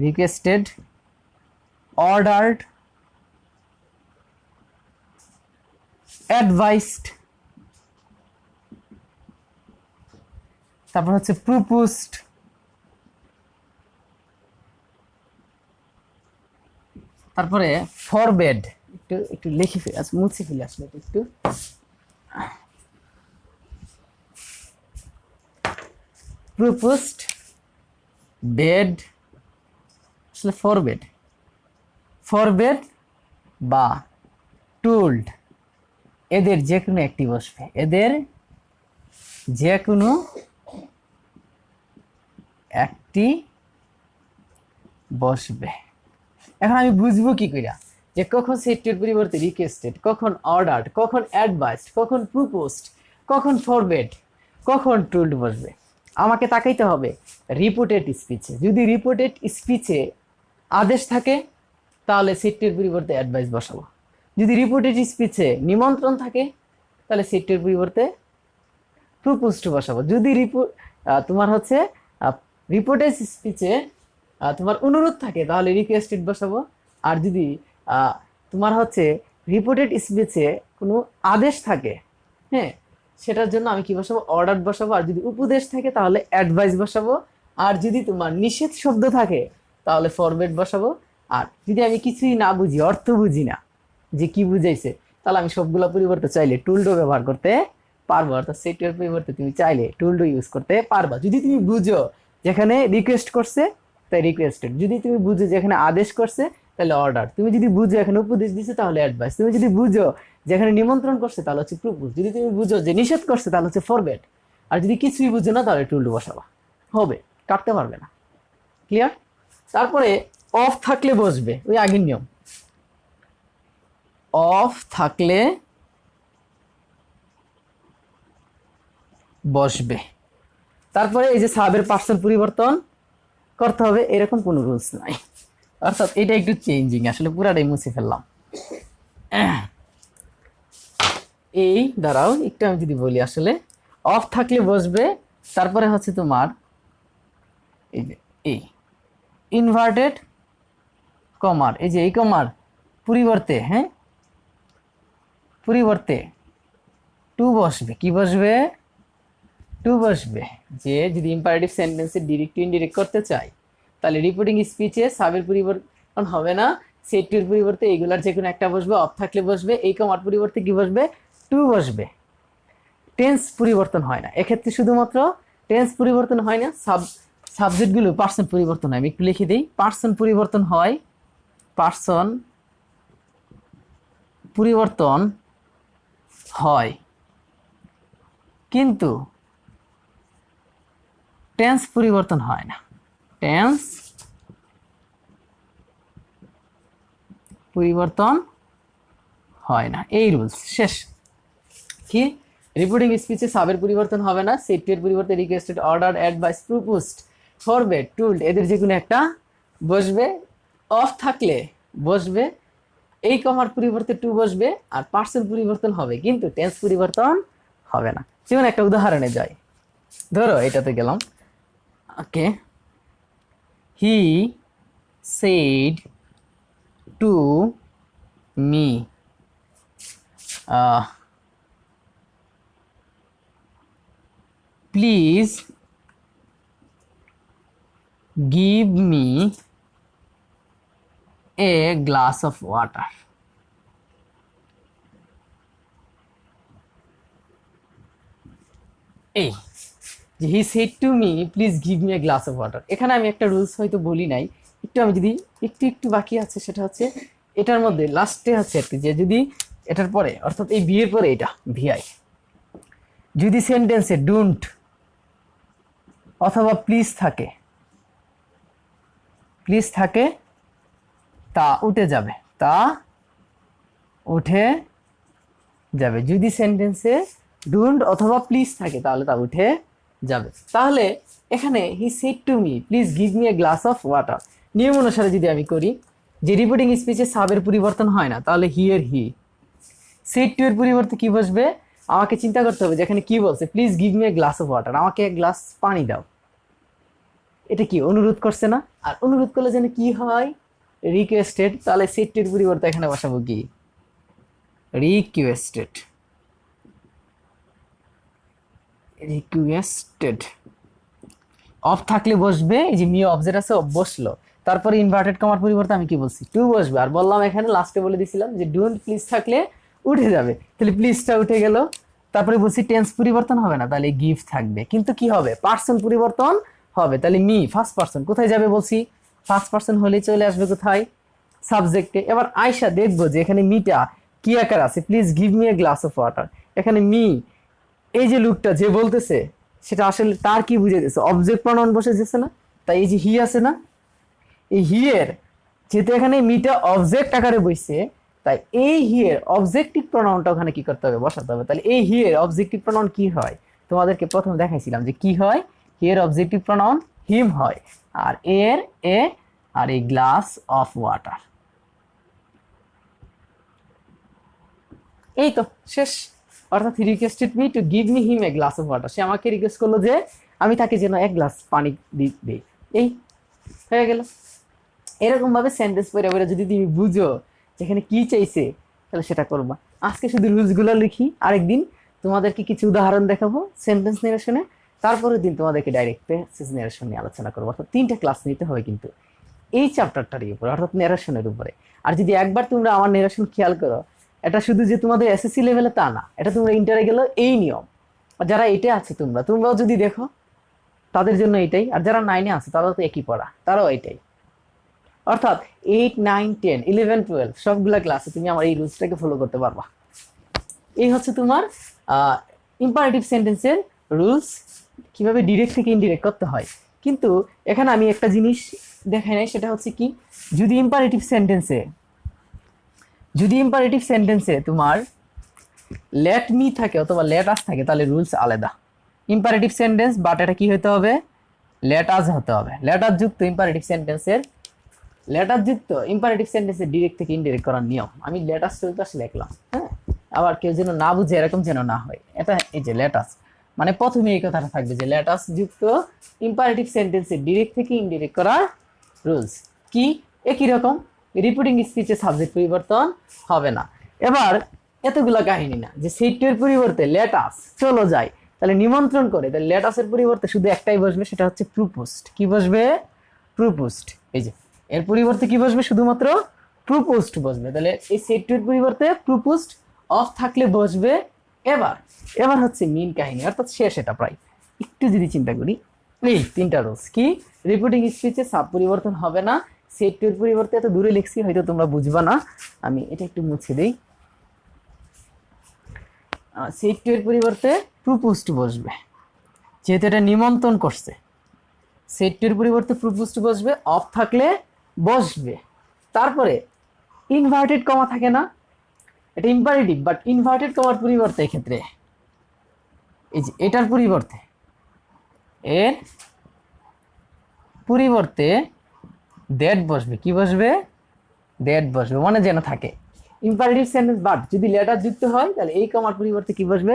রিকোয়েস্টেড, অর্ডার্ড, অ্যাডভাইসড, তারপর হচ্ছে প্রপোজড, তারপরে ফরবেড, একটু একটু লিখে ফেলে মুছে ফেলে আসলে একটু, প্রপোজড, বেড, আসলে ফরবেড, ফরবেড বা টোল্ড, এদের যে কোনো একটি বসবে, এদের যে কোনো একটি বসবে। এখন আমি বুঝবো কি কইরা যে কখন সেট টু এর পরিবর্তে রিকোয়েস্টেড, কখন অর্ডার্ড, কখন অ্যাডভাইসড, কখন প্রপোজড, কখন ফরবেড, কখন টোল্ড বসবে। আমাকে তাকাইতে হবে রিপোর্টেড স্পিচে, যদি রিপোর্টেড স্পিচে আদেশ থাকে তাহলে সেট টু এর পরিবর্তে অ্যাডভাইস বসাবো, যদি রিপোর্টেড স্পিচে নিমন্ত্রণ থাকে তাহলে সেট টু এর পরিবর্তে প্রপোজড বসাবো, যদি তোমার হচ্ছে রিপোর্টেড স্পিচে তোমার অনুরোধ থাকে তাহলে রিকোয়েস্টেড বসাবো, আর যদি তোমার হচ্ছে রিপোর্টেড স্পিচে কোনো আদেশ থাকে হ্যাঁ সেটার জন্য আমি কি বসাবো, অর্ডার বসাবো, আর যদি উপদেশ থাকে তাহলে অ্যাডভাইস বসাবো, আর যদি তোমার নিষেধ শব্দ থাকে তাহলে ফরওয়ার্ড বসাবো, আর যদি আমি কিছুই না বুঝি, অর্থ বুঝি না যে কি বুঝাইছে, তাহলে আমি সবগুলো পরিবর্তে চাইলে টুলডো ব্যবহার করতে পারবো, অর্থাৎ সেট টু এর পরিবর্তে তুমি চাইলে টুলডো ইউজ করতে পারবা, যদি তুমি বুঝো যেখানে রিকোয়েস্ট করছে তাই রিকোয়েস্টেড, যদি তুমি বুঝো যেখানে আদেশ করছে তাহলে অর্ডার, তুমি যদি বুঝো এখানে উপদেশ দিচ্ছে তাহলে অ্যাডভাইস, তুমি যদি বুঝো যেখানে নিমন্ত্রণ করছে তাহলে হচ্ছে প্রপোজ, যদি তুমি বুঝো যে নিষেধ করছে তাহলে হচ্ছে ফরওয়ার্ড, আর যদি কিছুই বুঝো না তাহলে টুলডো বসাবা, হবে, কাটতে পারবে না। ক্লিয়ার? তারপরে অফ থাকলে বসবে, ওই আগের নিয়ম, অফ থাকলে বসবে। তারপরে এই যে সাবের পার্সন পরিবর্তন করতে হবে এরকম কোনো রুলস নাই, অর্থাৎ এটা একটু চেঞ্জিং, আসলে পুরাটাই মুছে ফেললাম। এই দাঁড়াও একটু আমি যদি বলি, আসলে অফ থাকলে বসবে, তারপরে হচ্ছে তোমার এই যে এই ইনভার্টেড কমার, এই যে এই কমার পরিবর্তে হ্যাঁ পরিবর্তে টু বসবে, কি বসবে, টু বসবে। যে যদি ইম্পারেটিভ সেন্টেন্সে ডিরেক্ট টু ইনডিরেক্ট করতে চাই তাহলে রিপোর্টিং স্পিচে সাবের পরিবর্তন হবে না, সেট টু এর পরিবর্তে এইগুলার যে কোনো একটা বসবে, অফ থাকলে বসবে, এই কমার পরিবর্তে কি বসবে, টু বসবে। টেন্স পরিবর্তন হয় না এক্ষেত্রে, শুধুমাত্র টেন্স পরিবর্তন হয় না, সাবজেক্টগুলো পার্সন পরিবর্তন হয়, আমি একটু লিখে দিই, পার্সন পরিবর্তন হয়, পার্সন পরিবর্তন হয়, কিন্তু টেন্স পরিবর্তন হয় না, টেন্স পরিবর্তন হয় না, এই রুলস শেষ। কি রিপোর্টিং স্পিচে সাবের পরিবর্তন হবে না, সেট টু এর পরিবর্তে requested, order, advice, proposed, forward, told এদের যে কোনো একটা বসবে, অফ থাকলে বসবে, এই কমার পরিবর্তে টু বসবে, আর পার্সন পরিবর্তন হবে কিন্তু টেন্স পরিবর্তন হবে না। যেমন একটা উদাহরণে যাই, ধরো এটাতে গেলাম, ওকে, হি said to me, please give me a glass of water. এই যে he said to me please give me a glass of water, এখানে আমি একটা রুলস হয়তো বলি নাই, একটু আমি যদি একটু বাকি আছে, সেটা হচ্ছে এটার মধ্যে লাস্টে হচ্ছে আর কি, যে যদি এটার পরে অর্থাৎ এই বিয়ের পরে এটা ভিআই যদি সেন্টেন্সে ডোন্ট অথবা প্লিজ থাকে তা উঠে যাবে, যদি সেন্টেন্সে ডোন্ট অথবা প্লিজ থাকে তাহলে তা উঠে যাবে। তাহলে এখানে হি said to me please give me a glass of water, নিয়ম অনুসারে যদি আমি করি যে রিপিটিং স্পিচে সাবের পরিবর্তন হয় না, তাহলে হিয়ের হি, সেড টু এর পরিবর্তে কি বসবে, আমাকে চিন্তা করতে হবে যে এখানে কি বলছে, please give me a glass of water, আমাকে এক গ্লাস পানি দাও, এটা কি অনুরোধ করছে না? আর অনুরোধ করলে যেন কি হয়, রিকোয়েস্টেড, তাহলে সেড টু এর পরিবর্তে এখানে বসাবো কি, রিকোয়েস্টেড। অফ থাকলে বসবে, এই যে মি অবজেক্ট আছে অফ বসলো, তারপরে ইনভার্টেড কমার পরিবর্তে আমি কি বলছি, টু বসবে। আর বললাম এখানে লাস্টে বলে দিছিলাম যে ডোন্ট প্লিজ থাকলে উঠে যাবে, তাহলে প্লিজটা উঠে গেল। তারপরে বলছি টেন্স পরিবর্তন হবে না, তাহলে গিভ থাকবে, কিন্তু কি হবে, পার্সন পরিবর্তন হবে, তাহলে মি ফার্স্ট পার্সন কোথায় যাবে বলছি, ফার্স্ট পার্সন হলেই চলে আসবে কোথায়, সাবজেক্টে। এবার আয়শা দেখবো যে এখানে মিটা কি আকার আছে, please give me a glass of water, এখানে মি এই যে লুকটা যে বলতেছে সেটা আসলে তার কি বুঝে গেছে, অবজেক্ট প্রনাউন বসে যেছে না, তাই এই যে হি আছে না, এই হিয়ের যেহেতু এখানে মিটা অবজেক্ট আকারে বসছে, তাই এই হিয়ের অবজেক্টিভ প্রনাউনটা ওখানে কি করতে হবে, বসাতে হবে। তাহলে এই হিয়ের অবজেক্টিভ প্রনাউন কি হয়, তোমাদেরকে প্রথম দেখাইছিলাম যে কি হয়, হিয়ের অবজেক্টিভ প্রনাউন হিম হয়, আর এর এ আর এই গ্লাস অফ ওয়াটার, এই তো শেষ। অর্থাৎ he requested me to give me him a glass of water, সে আমাকে রিকোয়েস্ট করলো যে আমি তাকে যেন এক গ্লাস পানি দিই, এই হয়ে গেল। এরকম ভাবে সেন্টেন্স পড়ে পড়ে যদি তুমি বুঝো যেখানে কি চাইছে, তাহলে সেটা করবা। আজকে শুধু রুলসগুলো লিখি, আরেকদিন তোমাদেরকে কিছু উদাহরণ দেখাবো সেন্টেন্স নিরসনে, তারপরের দিন তোমাদেরকে ডাইরেক্ট প্যাসেজ নিরসন নিয়ে আলোচনা করবো। অর্থাৎ 3টা ক্লাস নিতে হবে কিন্তু এই চ্যাপ্টারটার উপরে, অর্থাৎ নিরসনের উপরে। আর যদি একবার তোমরা আমার নিরসন খেয়াল করো, এটা শুধু যে তোমাদের এসএসসি লেভেলে তা না, এটা তোমরা ইন্টারে গেলে এই নিয়ম। আর যারা এটা আছে তোমরাও যদি দেখো তাদের জন্য এটাই, আর যারা 9-এ আছে তারাও তো একই পড়া, তারাও এটাই। অর্থাৎ 8, 9, 10, 11, 12 সবগুলা ক্লাসে তুমি আমার এই রুলসটাকে ফলো করতে পারবা। এই হচ্ছে তোমার ইম্পারেটিভ সেন্টেন্সের রুলস, কিভাবে ডিরেক্ট থেকে ইনডিরেক্ট করতে হয়। কিন্তু এখানে আমি একটা জিনিস দেখাই নাই, সেটা হচ্ছে কি, যদি ইম্পারেটিভ সেন্টেন্সে তোমার লেট মি থাকে অথবা লেট আস থাকে, তাহলে রুলস আলাদা। ইম্পারেটিভ সেন্টেন্স বাট এটা কি হতে হবে, লেট আস হতে হবে। লেটার যুক্ত ইম্পারেটিভ সেন্টেন্সের ডিরেক্ট থেকে ইনডিরেক্ট করার নিয়ম। আমি লেটাস চলতে লিখলাম, হ্যাঁ, আবার কেউ যেন না বুঝে এরকম যেন না হয়। এটা এই যে লেটাস মানে প্রথমে এই কথাটা থাকবে যে লেটাস যুক্ত ইম্পারেটিভ সেন্টেন্সের ডিরেক্ট থেকে ইনডিরেক্ট করার রুলস কি একই রকম, রিপিটিং স্পিচে সাবজেক্ট পরিবর্তন হবে না। এবার এতগুলা কাহিনী না যে সেইটের পরিবর্তে লেটাস চলো যাই, তাহলে নিমন্ত্রণ করে, তাহলে লেটাসের পরিবর্তে শুধু একটাই বসবে, সেটা হচ্ছে প্রপোজড। কি বসবে, প্রপোজড। এই যে এর পরিবর্তে কি বসবে, শুধুমাত্র প্রপোজড বসবে। তাহলে এই সেইটের পরিবর্তে প্রপোজড, অফ থাকলে বসবে। এবার হচ্ছে মেইন কাহিনী, অর্থাৎ শেষ। এটা প্রায় একটু যদি চিন্তা করি, এই 3টা রুলস কি, রিপিটিং স্পিচে সাব পরিবর্তন হবে না, সেট টু এর পরিবর্তে এত দূরে লিখছি হয়তো তোমরা বুঝবা না, আমি এটা একটু মুছে দেই। সেট টু এর পরিবর্তে প্রপোজড বসবে, যেহেতু এটা নিমন্ত্রণ করছে। সেট টু এর পরিবর্তে প্রপোজড বসবে, অফ থাকলে বসবে। তারপরে ইনভার্টেড কমা থাকে না, এটা ইম্পারেটিভ, বাট ইনভার্টেড কমার পরিবর্তে এক্ষেত্রে এই যে এটার পরিবর্তে এর পরিবর্তে দ্যাট বসবে। কি বসবে, দ্যাট বসবে, মানে যেন থাকে। ইম্পারেটিভ সেন্টেন্স বাট যদি লেটার যুক্ত হয়, তাহলে এই কমার পরিবর্তে কি বসবে,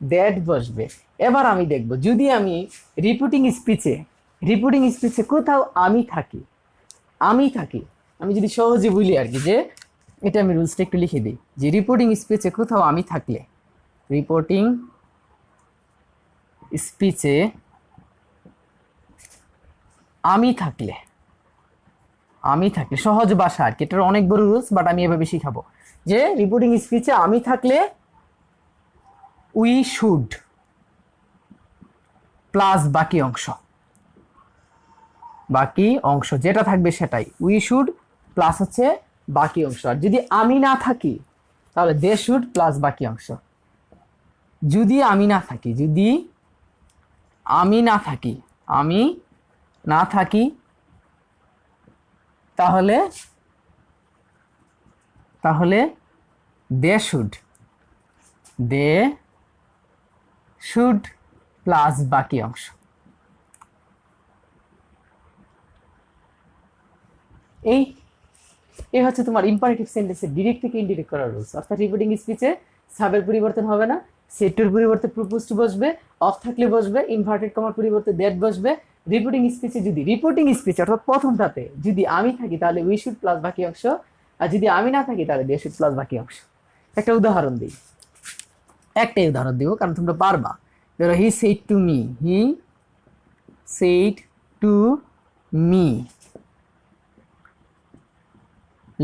দ্যাট বসবে। এবার আমি দেখব যদি আমি রিপিটিং স্পিচে কোথাও আমি থাকি, আমি থাকি, আমি যদি সহজে বলি আর কি, যে এটা আমি রুলসটা একটু লিখে দিই, যে রিপোর্টিং স্পিচে কোথাও আমি থাকলে, রিপোর্টিং স্পিচে আমি থাকলে, আমি থাকলে সহজ ভাষা আর কি, এটার অনেক বড় রুলস, বাট আমি এভাবে শিখাবো যে রিপোর্টিং স্পিচে আমি থাকলে উই শুড প্লাস বাকি অংশ, বাকি অংশ যেটা থাকবে সেটাই, উই শুড প্লাস হচ্ছে বাকি অংশ। আর যদি আমি না থাকি তাহলে দে শুড প্লাস বাকি অংশ। যদি আমি না থাকি, যদি আমি না থাকি, আমি না থাকি, তাহলে তাহলে they should, they should plus বাকি অংশ। এই এই হচ্ছে তোমার ইম্পারেটিভ সেন্টেন্সের ডিরেক্ট থেকে ইনডিরেক্ট করার রুলস। অর্থাৎ রিপিটিং স্পিচে সাবের পরিবর্তন হবে না, সেটুর পরিবর্তে প্রপোজড বসবে, অফ থাকলে বসবে, ইনভার্টেড কমার পরিবর্তে দ্যাট বসবে। রিপিটিং স্পিচে যদি রিপোর্টিং স্পিচ অর্থাৎ প্রথমটাতে যদি আমি থাকি তাহলে উই শুড প্লাস বাকি অংশ, আর যদি আমি না থাকি তাহলে দে শুড প্লাস বাকি অংশ। একটা উদাহরণ দিই, একটাই উদাহরণ দিব কারণ তোমরা পারবা। ধরো হি said to me, he said to me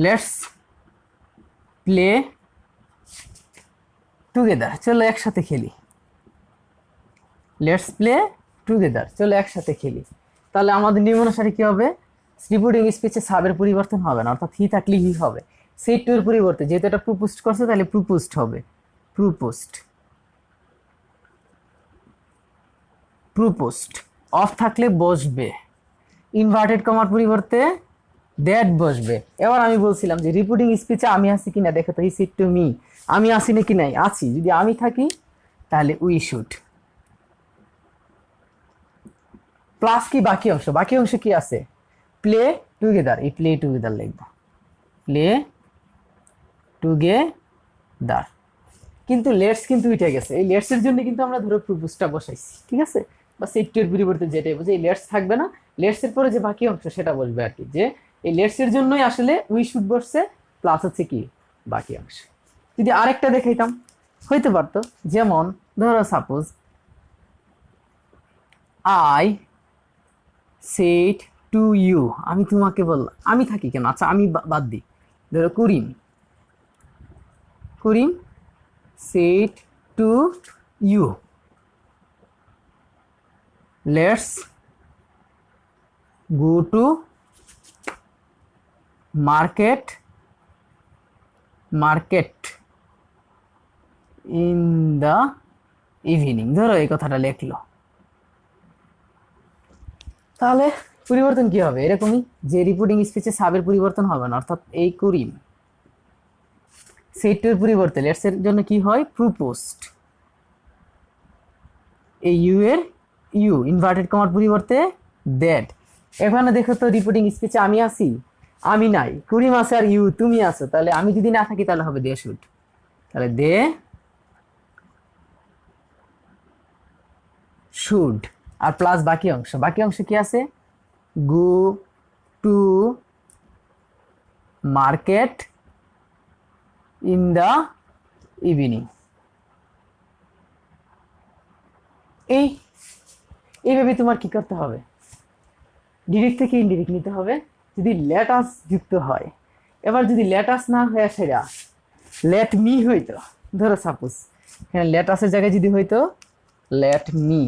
let's play together, চলো একসাথে খেলি। লেটস প্লে টুগেদার, চলো একসাথে খেলি। তাহলে আমাদের নিয়ম অনুসারে কি হবে, রিপোর্টিং স্পিচে সাবের পরিবর্তন হবে না, অর্থাৎ হি থাকলে হি হবে। সেড টু এর পরিবর্তে যেহেতু এটা প্রপোজড করছে তাহলে প্রপোজড হবে, প্রপোজড, প্রপোজড। অফ থাকলে বসবে, ইনভার্টেড কমার পরিবর্তে দ্যাট বসবে। এবার আমি বলছিলাম যে রিপোর্টিং স্পিচে আমি আছি কিনা দেখো তো, হি সেড টু মি, আমি আছি নাকি নাই, আছি। যদি আমি থাকি তাহলে উই শুড প্লাস কি বাকি অংশ, বাকি অংশ কি আছে, প্লে টুগেদার, এই প্লে টুগেদার লিখবো, প্লে টুগেদার। কিন্তু লেটস কিন্তু উঠে গেছে, এই লেটস এর জন্য কিন্তু আমরা ধরো প্রপোজটা বসাইছি, ঠিক আছে, বা সেট টু এর পরিবর্তে যেটাই বলছে, এই লেটস থাকবে না, লেটস এর পরে যে বাকি অংশ সেটা বলবে আর কি, যে এই লেটস এর জন্যই আসলে উই শুড বসছে, প্লাস হচ্ছে কি বাকি অংশ। যদি আরেকটা দেখাইতাম হইতে পারতো, যেমন ধরো suppose I said to you, আমি তোমাকে বললাম, আমি থাকি কেন, আচ্ছা আমি বাদ দিই, ধরো Karim, Karim said to you let's go to market, market in the evening, ধরো এই কথাটা লিখলো। তাহলে পরিবর্তন কি হবে, এরকমই যে রিপোর্টিং স্পিচে সাবের পরিবর্তন হবে না, অর্থাৎ এই করিম সেট টু এর পরিবর্তে লেটস এর জন্য কি হয়, প্রপোজড, এই ইউ এর ইউ, ইনভার্টেড কমার পরিবর্তে দ্যাট। এখানে দেখো তো রিপোর্টিং স্পিচে আমি আছি, আমি নাই, করিম আছে আর ইউ তুমি আছো, তাহলে আমি যদি না থাকি তাহলে হবে দে শুড, তাহলে দে শুড, আর প্লাস বাকি অংশ, বাকি অংশ কি আছে, গো to market in the evening. এইভাবে তোমার কি করতে হবে, ডিরেক্ট থেকে ইনডিরেক্ট নিতে হবে যদি লেটাস যুক্ত হয়। এবার যদি লেটাস না হয়ে সেরা লেট মি হইতো, ধরো সাপোজ এখানে লেটাসের জায়গায় যদি হইতো লেট মি,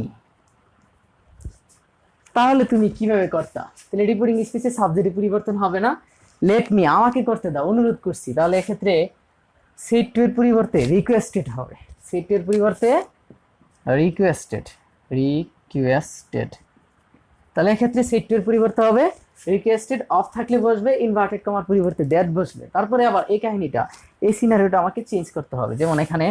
তাহলে তুমি কিভাবে করতা, তাহলে রিপোর্টিং স্পিচে সাবজেক্টের পরিবর্তন হবে না, লেট মি আমাকে করতে দাও, অনুরোধ করছি, তাহলে এক্ষেত্রে সেট টু এর পরিবর্তে রিকোয়েস্টেড হবে, সেট টু এর পরিবর্তে রিকোয়েস্টেড, রিকোয়েস্টেড। তাহলে এক্ষেত্রে সেট টু এর পরিবর্তে হবে রিকোয়েস্টেড, অফ থাকলে বসবে, ইনভার্টেড কমার পরিবর্তে দ্যাট বসবে। তারপরে আবার এই কাহিনীটা, এই সিনারিওটা আমাকে চেঞ্জ করতে হবে। যেমন এখানে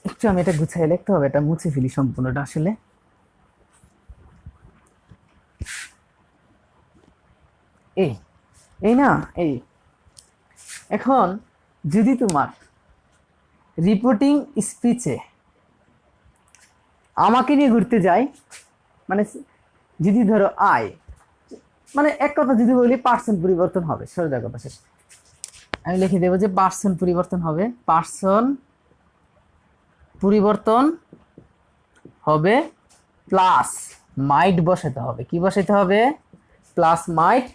একটু আমি এটা গুছিয়ে লিখতে হবে, এটা মুছে ফেলি সম্পূর্ণটা আসলে। এই এই না এই, এখন যদি তোমার রিপোর্টিং স্পিচে আমাকে নিয়ে ঘুরতে যাই, মানে যদি ধরো আই, মানে এক কথা যদি বলি পার্সন পরিবর্তন হবে, সোজা কথা শেষ। আমি লিখে দেবো যে পার্সন পরিবর্তন হবে, পার্সন পরিবর্তন হবে প্লাস মাইট বসাতে হবে। কি বসাতে হবে? প্লাস মাইট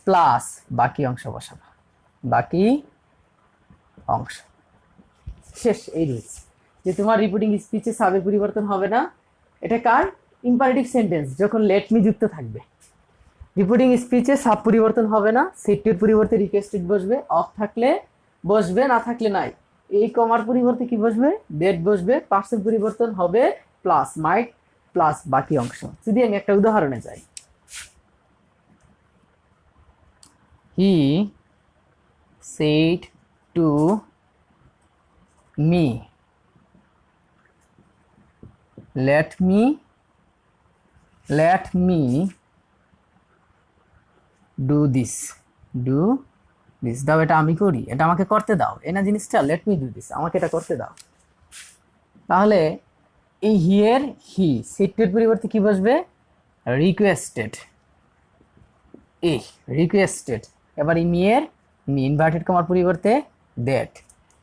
প্লাস বাকি অংশ বসাবো, বাকি অংশ। শেষ। এই রুলস যে তোমার রিপিটিং স্পিচে সাবের পরিবর্তন হবে না। এটা কার? ইম্পারেটিভ সেন্টেন্স, যখন লেট মি যুক্ত থাকবে। রিপিটিং স্পিচে সাব পরিবর্তন হবে না, সেটটির পরিবর্তে রিকোয়েস্টেড বসবে, অফ থাকলে বসবে, না থাকলে নাই। এই কমার পরিবর্তে কি বসবে? ডেট বসবে। পার্সন পরিবর্তন হবে প্লাস মাইট প্লাস বাকি অংশ। যদি আমি একটা উদাহরণে যাই, হি said to me, let me do this, দাও, এটা আমি করি, এটা আমাকে করতে দাও, এনা জিনিসটা লেট মি ডু দিস, আমাকে এটা করতে দাও। তাহলে এই হিয়ার হি সেটের পরিবর্তে কি বসবে? রিকোয়েস্টেড। এই রিকোয়েস্টেড। এবার এই মিয়ের মি ইনভার্টেড কমার পরিবর্তে দ্যাট।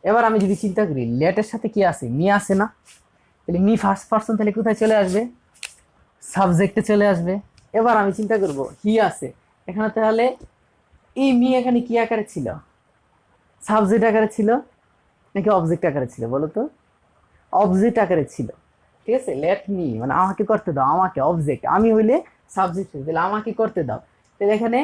এবার আমি যদি চিন্তা করি লেটের সাথে কি আছে? মি আছে না? তাহলে মি ফার্স্ট পারসন, তাহলে কোথায় চলে আসবে? সাবজেক্টে চলে আসবে। এবার আমি চিন্তা করব হি আছে এখানে, তাহলে এই মি এখানে কি আকারে ছিল? সাবজেক্ট আকারে ছিল নাকি অবজেক্ট আকারে ছিল বলো তো? অবজেক্ট আকারে ছিল। ঠিক আছে, লেট মি মানে আমাকে করতে দাও, আমাকে অবজেক্ট, আমি হইলে সাবজেক্ট, তাহলে আমাকে করতে দাও। তাহলে এখানে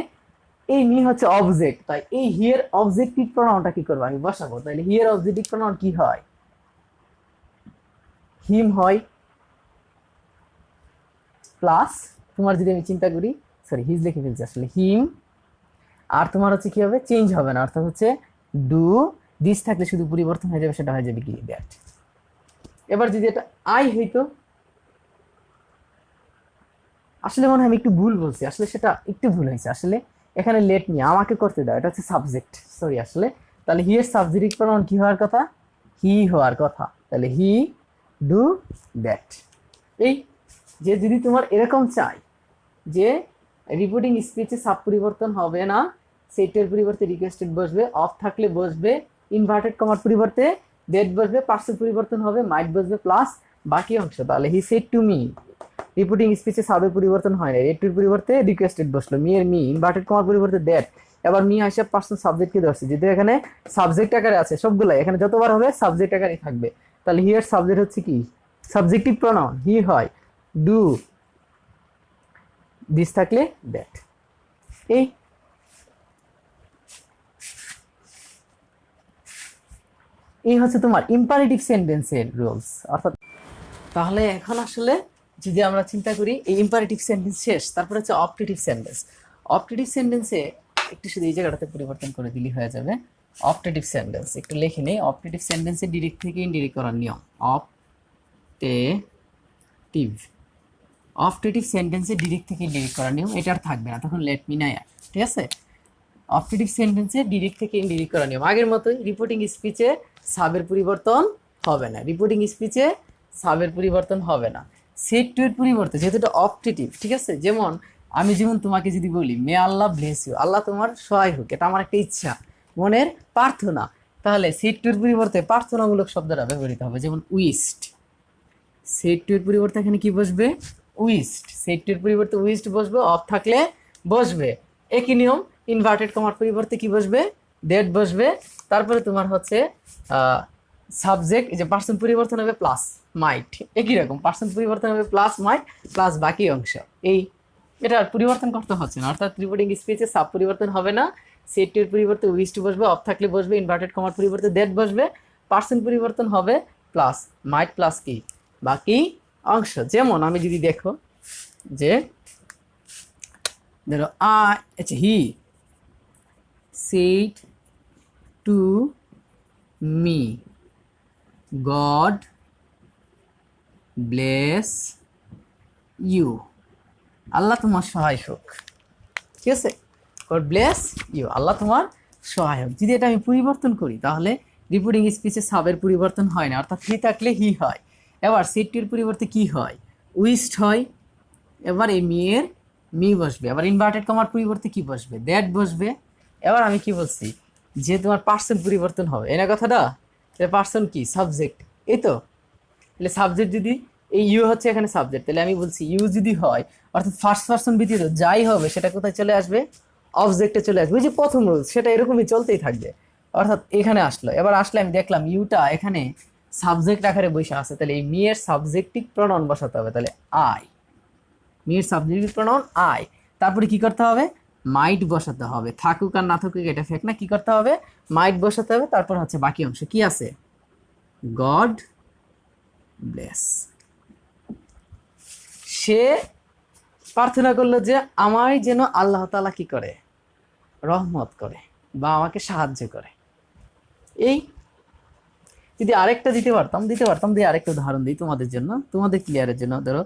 এই মি হচ্ছে অবজেক্ট, তাই এই হিয়ার অবজেক্টিভ প্রোনাউনটা কি করবো? আমি বসাবো। তাহলে হিয়ার অবজেক্টিভ প্রোনাউন কি হয়? হিম হয়, প্লাস তোমার যদি আমি চিন্তা করি, সরি হিজ লিখে ফেলছি, আসলে হিম, আর তোমার হচ্ছে কি হবে? চেঞ্জ হবে না, অর্থাৎ হচ্ছে ডু দিস থাকলে শুধু পরিবর্তন হয়ে যাবে, সেটা হয়ে যাবে কি? দ্যাট। এবার যদি এটা আই হইতো, আসলে মনে হয় আমি একটু ভুল বলছি, আসলে সেটা একটু ভুল হয়েছে। আসলে এখানে লেট মি আমাকে করতে দাও, এটা হচ্ছে সাবজেক্ট, সরি। আসলে তাহলে হি এর সাবজেক্ট প্রোনাউন কি হওয়ার কথা? হি হওয়ার কথা। তাহলে হি ডু দ্যাট। এই যে যদি তোমার এরকম চাই যে রিপিটিং স্পিচে সাব পরিবর্তন হবে না, সেটের পরিবর্তে রিকোয়েস্টেড বসবে, অফ থাকলে বসবে, ইনভার্টেড কমার পরিবর্তে ডেট বসবে, পার্সন পরিবর্তন হবে, মাইট বসবে প্লাস বাকি অংশ। তাহলে he said to me, repeating স্পিচে সাবের পরিবর্তন হয় না, এটির পরিবর্তে রিকোয়েস্টেড বসলো, মি এর মি, ইনভার্টেড কমার পরিবর্তে দ্যাট। এবার মি আসে পার্সন সাবজেক্টকে ধরছে, যেহেতু এখানে সাবজেক্ট আকারে আছে সবগুলাই, এখানে যতবার হবে সাবজেক্ট আকারে থাকবে। তাহলে হি এর সাবজেক্ট হচ্ছে কি? সাবজেক্টিভ প্রোনাউন হি হয়, ডু দিস থাকলে দ্যাট। এই হচ্ছে তোমার ইম্পারেটিভ সেন্টেন্সের রুলস। অর্থাৎ তাহলে এখন আসলে যদি আমরা চিন্তা করি এই ইম্পারেটিভ সেন্টেন্স শেষ, তারপরে হচ্ছে অপটেটিভ সেন্টেন্স। অপটেটিভ সেন্টেন্সে একটু শুধু এই জায়গাটাতে পরিবর্তন করে দিলেই হয়ে যাবে। অপটেটিভ সেন্টেন্স একটু লিখে নেই। অপটেটিভ সেন্টেন্সে ডিরেক্ট থেকে ইনডিরেক্ট করার নিয়ম। অপটেটিভ সেন্টেন্সে ডিরেক্ট থেকে ইনডিরেক্ট করার নিয়ম, এটা আর থাকবে না, তখন লেট মি নাই আর। ঠিক আছে, অপটেটিভ সেন্টেন্সে ডিরেক্ট থেকে ইনডিরেক্ট করার নিয়ম আগের মতোই। রিপোর্টিং স্পিচে সাবের পরিবর্তন হবে না, রিপোর্টিং স্পিচে সাবের পরিবর্তন হবে না। সেট টু এর পরিবর্তে, যেহেতু এটা অপটেটিভ, ঠিক আছে, যেমন আমি তোমাকে যদি বলি মে আল্লাহ ব্লেস ইউ, আল্লাহ তোমার সহায় হোক, এটা আমার একটা ইচ্ছা, মনের প্রার্থনা, তাহলে সেট টু এর পরিবর্তে প্রার্থনামূলক শব্দটা ব্যবহৃত হবে, যেমন উইস্ট। সেট টু এর পরিবর্তে এখানে কি বসবে? উইস্ট। সেট টু এর পরিবর্তে উইস্ট বসবে, অফ থাকলে বসবে। একই নিয়ম, ইনভার্টেড কমার পরিবর্তে কি বসবে? ডেট বসবে। তারপরে তোমার হচ্ছে সাবজেক্ট, যে পার্সন পরিবর্তন হবে প্লাস মাইট, একই রকম পার্সন পরিবর্তন হবে প্লাস মাইট প্লাস বাকি অংশ। এটা পরিবর্তন করতে হচ্ছে না, অর্থাৎ রিপোর্টিং স্পিচে সাব পরিবর্তন হবে না, সেট টু এর পরিবর্তে উইস্ট বসবে, অফ থাকলে বসবে, ইনভার্টেড কমার পরিবর্তে ডেট বসবে, পার্সন পরিবর্তন হবে প্লাস মাইট প্লাস কি? বাকি অংশ। যেমন আমি যদি দেখো যে ধরো আচ্ছা, হি said to me, God bless you, আল্লাহ তোমার সহায় হোক। ঠিক আছে, God bless you, আল্লাহ তোমার সহায় হোক। যদি এটা আমি পরিবর্তন করি, তাহলে রিপোর্টিং স্পিচে সাবের পরিবর্তন হয় না, অর্থাৎ হি থাকলে হি হয়। এবার সেট টু এর পরিবর্তে কি হয়, উইস্ট হয়। এবার এই মেয়ের মি বসবে, আবার ইনভার্টেড কমার পরিবর্তে কি বসবে, দ্যাট বসবে। এবার আমি কি বলছি, যে তোমার পার্সন পরিবর্তন হবে, এনা কথাটা, পার্সন কি সাবজেক্ট, এই তো। তাহলে সাবজেক্ট যদি এই ইউ হচ্ছে এখানে সাবজেক্ট, তাহলে আমি বলছি ইউ যদি হয়, অর্থাৎ ফার্স্ট পার্সন ব্যতীত যাই হবে সেটা কোথায় চলে আসবে, অবজেক্টে চলে আসবে। ওই যে প্রথম রুল, সেটা এরকমই চলতেই থাকবে। অর্থাৎ এখানে আসলো, এবার আসলে আমি দেখলাম ইউটা এখানে সাবজেক্ট আকারে বসে আছে, তাহলে এই মি এর সাবজেক্টিভ প্রনাউন বসাতে হবে, তাহলে আই, মি এর সাবজেক্টিভ প্রনাউন আই। তারপরে কি করতে হবে, মাইট বসাতে হবে, থাকুক আর না থাকুক এটা ফেক না, কি করতে হবে, মাইট বসাতে হবে। তারপর হচ্ছে বাকি অংশ কি আছে, গড ব্লেস। সে প্রার্থনা করলো যে আমায় যেন আল্লাহ তাআলা কি করে, রহমত করে বা আমাকে সাহায্য করে। এই যদি আরেকটা দিতে পারতাম দিয়ে আরেকটা উদাহরণ দিই তোমাদের জন্য, তোমাদের ক্লিয়ারের জন্য। ধরো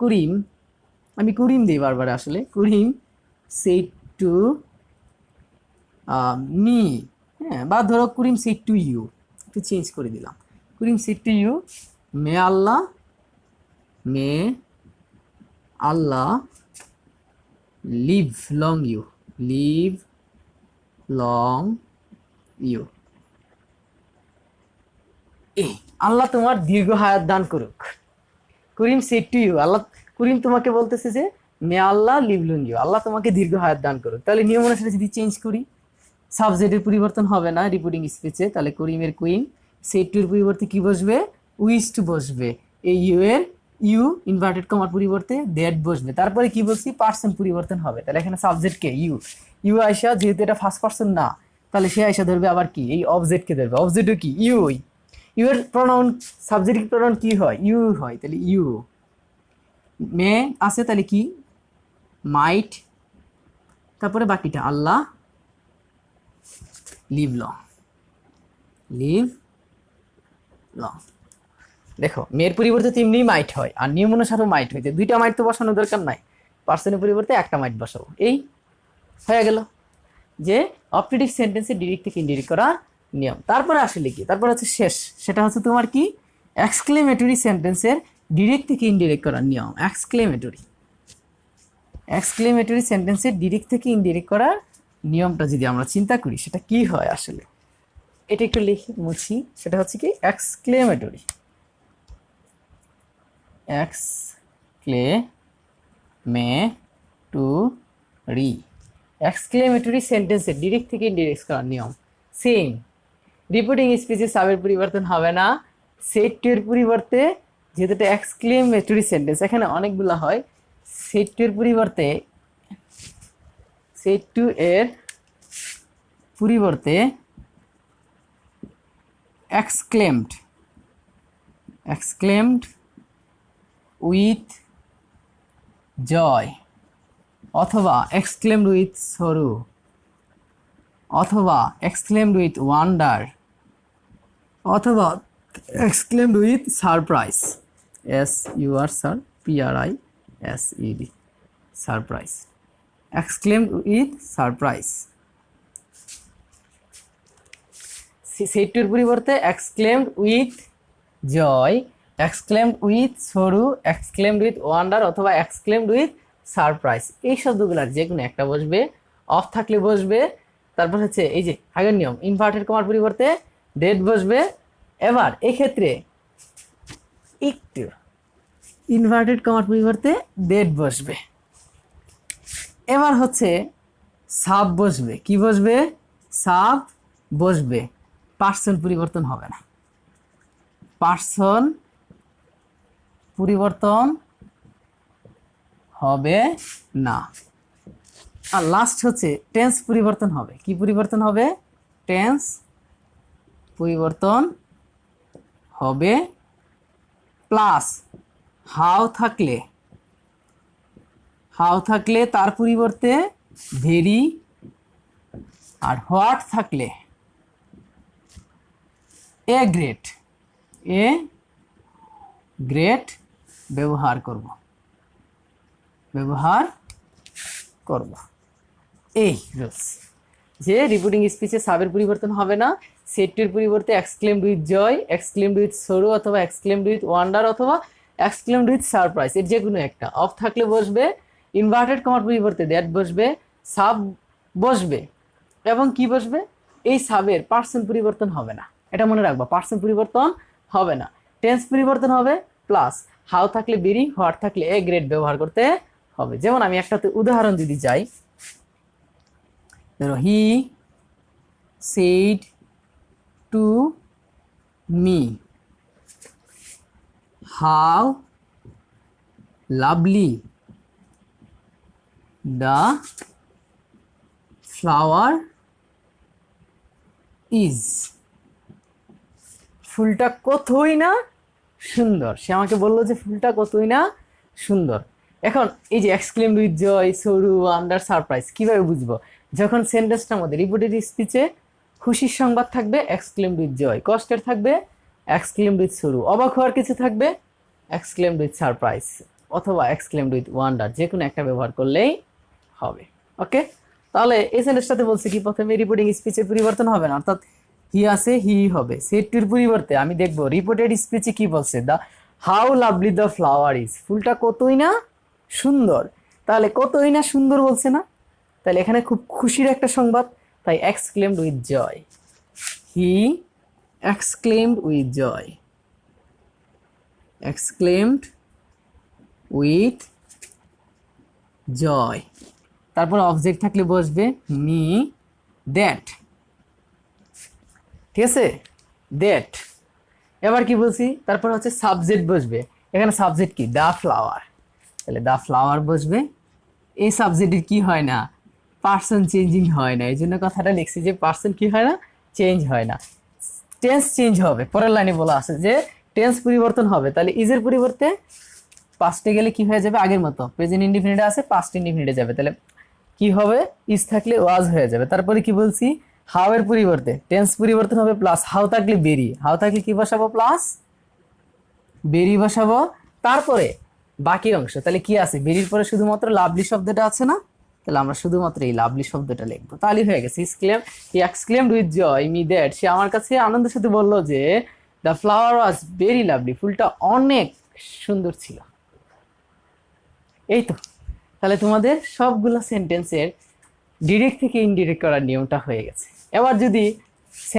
করিম, আমি করিম দিই বারবার, আসলে করিম সেড টু মি, হ্যাঁ, বা ধরো করিম সেড টু ইউ, একটু চেঞ্জ করে দিলাম, Karim said to you, may Allah, may Allah live long you, live long you. এই আল্লাহ তোমার দীর্ঘ হায়াত দান করুক। Karim said to you, Allah, Karim তোমাকে বলতেছে যে may Allah live long you, Allah তোমাকে দীর্ঘ হায়াত দান করুক। তাহলে নিয়ম অনুসারে যদি চেঞ্জ করি, সাবজেক্টের পরিবর্তন হবে না রিপোর্টিং স্পিচে, তাহলে করিমের কুইন, সেড টু এর পরিবর্তে কি বসবে, উইস্ট বসবে। এই ইউ এর ইউ ইনভার্টেড কমার পরিবর্তে দ্যাট বসবে। তারপরে কি বলছি, পার্সন পরিবর্তন হবে, তাহলে এখানে সাবজেক্টকে ইউ, ইউ আয়সা, যেহেতু এটা ফার্স্ট পার্সন না, তাহলে সে আয়সা ধরবে আবার কি, এই অবজেক্টকে ধরবে, অবজেক্টও কি ইউ, ইউ এর প্রনাউন, সাবজেক্ট প্রনাউন কি হয়, ইউ হয়, তাহলে ইউ। মে আছে তাহলে কি, মাইট, তারপরে বাকিটা আল্লাহ, লিভ লং, লিভ লং। দেখো মেয়ের পরিবর্তে তেমনি মাইট হয়, আর নিয়ম অনুসারেও মাইট হয়, দুইটা মাইট তো বসানোর দরকার নাই, পার্সনের পরিবর্তে একটা মাইট বসাবো। এই হয়ে গেল যে অপটেটিভ সেন্টেন্সে ডিরেক্ট থেকে ইনডিরেক্ট করা নিয়ম। তারপরে আসলে কি, তারপর হচ্ছে শেষ, সেটা হচ্ছে তোমার কি, এক্সক্লেমেটরি সেন্টেন্সের ডিরেক্ট থেকে ইনডিরেক্ট করার নিয়ম। এক্সক্লেমেটরি, এক্সক্লেমেটরি সেন্টেন্সের ডিরেক্ট থেকে ইনডিরেক্ট করার নিয়মটা যদি আমরা চিন্তা করি, সেটা কি হয় আসলে, এটা একটু লিখে মুছি। সেটা হচ্ছে কি, এক্সক্লেমেটরি, এক্সক্লেমেটরি, এক্সক্লেমেটরি সেন্টেন্সের ডিরেক্ট থেকে ইনডিরেক্ট করার নিয়ম সেম। রিপোর্টিং স্পিচে সাবের পরিবর্তন হবে না, সেট টু এর পরিবর্তে, যেহেতু এটা এক্সক্লেমেটরি সেন্টেন্স, এখানে অনেকগুলো হয়, সেট টু এর পরিবর্তে, সেট টু এর পরিবর্তে এক্সক্লেমড, এক্সক্লেমড উইথ জয়, অথবা এক্সক্লেমড উইথ সরো, অথবা এক্সক্লেমড উইথ ওয়ান্ডার, অথবা exclaimed with surprise, SURPRISED, surprise, exclaimed with surprise. সেটটির পরিবর্তে exclaimed with joy, exclaimed with sorrow, exclaimed with wonder, অথবা এক্সক্লেমড উইথ সারপ্রাইজ। এই শব্দগুলোর যে কোনো একটা বসবে, অফ থাকলে বসবে। তারপর হচ্ছে এই যে আগের নিয়ম, ইনভার্টেড কমার পরিবর্তে ডেট বসবে। এবার এক্ষেত্রে একটু ইনভার্টেড কমার পরিবর্তে ডেট বসবে। এবার হচ্ছে সাব বসবে, কি বসবে, সাব বসবে, পার্সন পরিবর্তন হবে না, পার্সন পরিবর্তন হবে না। আর লাস্ট হচ্ছে টেন্স পরিবর্তন হবে, কি পরিবর্তন হবে, টেন্স পরিবর্তন হবে, প্লাস হাউ থাকলে, হাউ থাকলে তার পরিবর্তে ভেরি, আর হোয়াট থাকলে এ গ্রেট, এ গ্রেট ব্যবহার করব, ব্যবহার করব। এই রুলস, যে রিপোর্টিং স্পিচে সাবের পরিবর্তন হবে না, সেড টু এর পরিবর্তে exclaimed with joy, exclaimed with sorrow অথবা এক্সক্লেমড উইথ ওয়ান্ডার অথবা এক্সক্লেমড উইথ সারপ্রাইজ, এর যে কোনো একটা। অফ থাকলে বসবে ইনভার্টেড কমার পরিবর্তে দ্যাট বসবে, সাব বসবে, এবং কি বসবে, এই সাবের পার্সেন্ট পরিবর্তন হবে না, এটা মনে রাখবা, পার্সেন্ট পরিবর্তন হবে না, টেন্স পরিবর্তন হবে, প্লাস হাউ থাকলে বেরি, হোয়াট থাকলে এ গ্রেড ব্যবহার করতে হবে। যেমন আমি একটাতে উদাহরণ যদি যাই, ধরো হি said to me how lovely the flower is, ফুলটা কতই না সুন্দর। সে আমাকে বললো যে ফুলটা কতই না সুন্দর। এখন এই যে এক্সক্লেমড উইথ জয়, সরু, আন্ডার, সারপ্রাইজ, কিভাবে বুঝবো? যখন সেন্টেন্সটার মধ্যে রিপোর্টেড স্পিচে খুশির সংবাদ থাকবে এক্সক্লেমড উইথ জয়, কষ্টের থাকবে এক্সক্লেমড উইথ সরু, অবাক হওয়ার কিছু থাকবে এক্সক্লেমড উইথ সারপ্রাইজ অথবা এক্সক্লেমড উইথ ওয়ান্ডার, যে কোনো একটা ব্যবহার করলেই হবে। ওকে, তাহলে এই সেন্টেন্সটাতে বলছে কি, প্রথমে রিপোর্টিং স্পিচের পরিবর্তন হবে না, অর্থাৎ হি আছে হি হবে। সেড টুর পরিবর্তে আমি দেখবো রিপোর্টেড স্পিচে কি বলছে, the how lovely the flower is, ফুলটা কতই না সুন্দর। তাহলে কতই না সুন্দর বলছে না, তাহলে এখানে খুব খুশির একটা সংবাদ, তাই exclaimed with joy, he exclaimed with joy, exclaimed with joy. তারপর অবজেক্ট থাকলে বসবে মি দ্যাট, ঠিক আছে, দ্যাট। এবার কি বলছি, তারপর হচ্ছে সাবজেক্ট বসবে, এখানে সাবজেক্ট কি, দ্য ফ্লাওয়ার, তাহলে দ্য ফ্লাওয়ার বসবে। এই সাবজেক্টের কি হয় না, পার্সন চেঞ্জিং হয় না, এই জন্য কথাটা লিখছি যে পার্সন কি হয় না, চেঞ্জ হয় না। টেন্স চেঞ্জ হবে, পরের লাইনে বলা আছে যে টেন্স পরিবর্তন হবে, তাহলে ইজের পরিবর্তে পাস্টে গেলে কি হয়ে যাবে, আগের মতো প্রেজেন্ট ইনডিফিনিটে আছে পাস্ট ইনডিফিনিটে যাবে, তাহলে কি হবে, ইজ থাকলে ওয়াজ হয়ে যাবে। তারপরে কি বলছি, হাউ এর পরিবর্তে টেন্স পরিবর্তন হবে, প্লাস হাউ থাকলে বেরি, হাউ থাকলে কি বসাবো, প্লাস বেরি বসাবো। তারপরে বাকি অংশ তাহলে কি আছে, বেরির পরে শুধুমাত্র লাভলি শব্দটা আছে না, তাহলে আমরা শুধুমাত্র এই লাভলি শব্দটা লিখবো, তাহলে হয়ে গেছে। He exclaimed with joy me that, সে আমার কাছে আনন্দের সাথে বললো যে the flower was very lovely, ফুলটা অনেক সুন্দর ছিল। এই তো, তাহলে তোমাদের সবগুলো সেন্টেন্সের ডিরেক্ট থেকে ইনডিরেক্ট করার নিয়মটা হয়ে গেছে। এবার যদি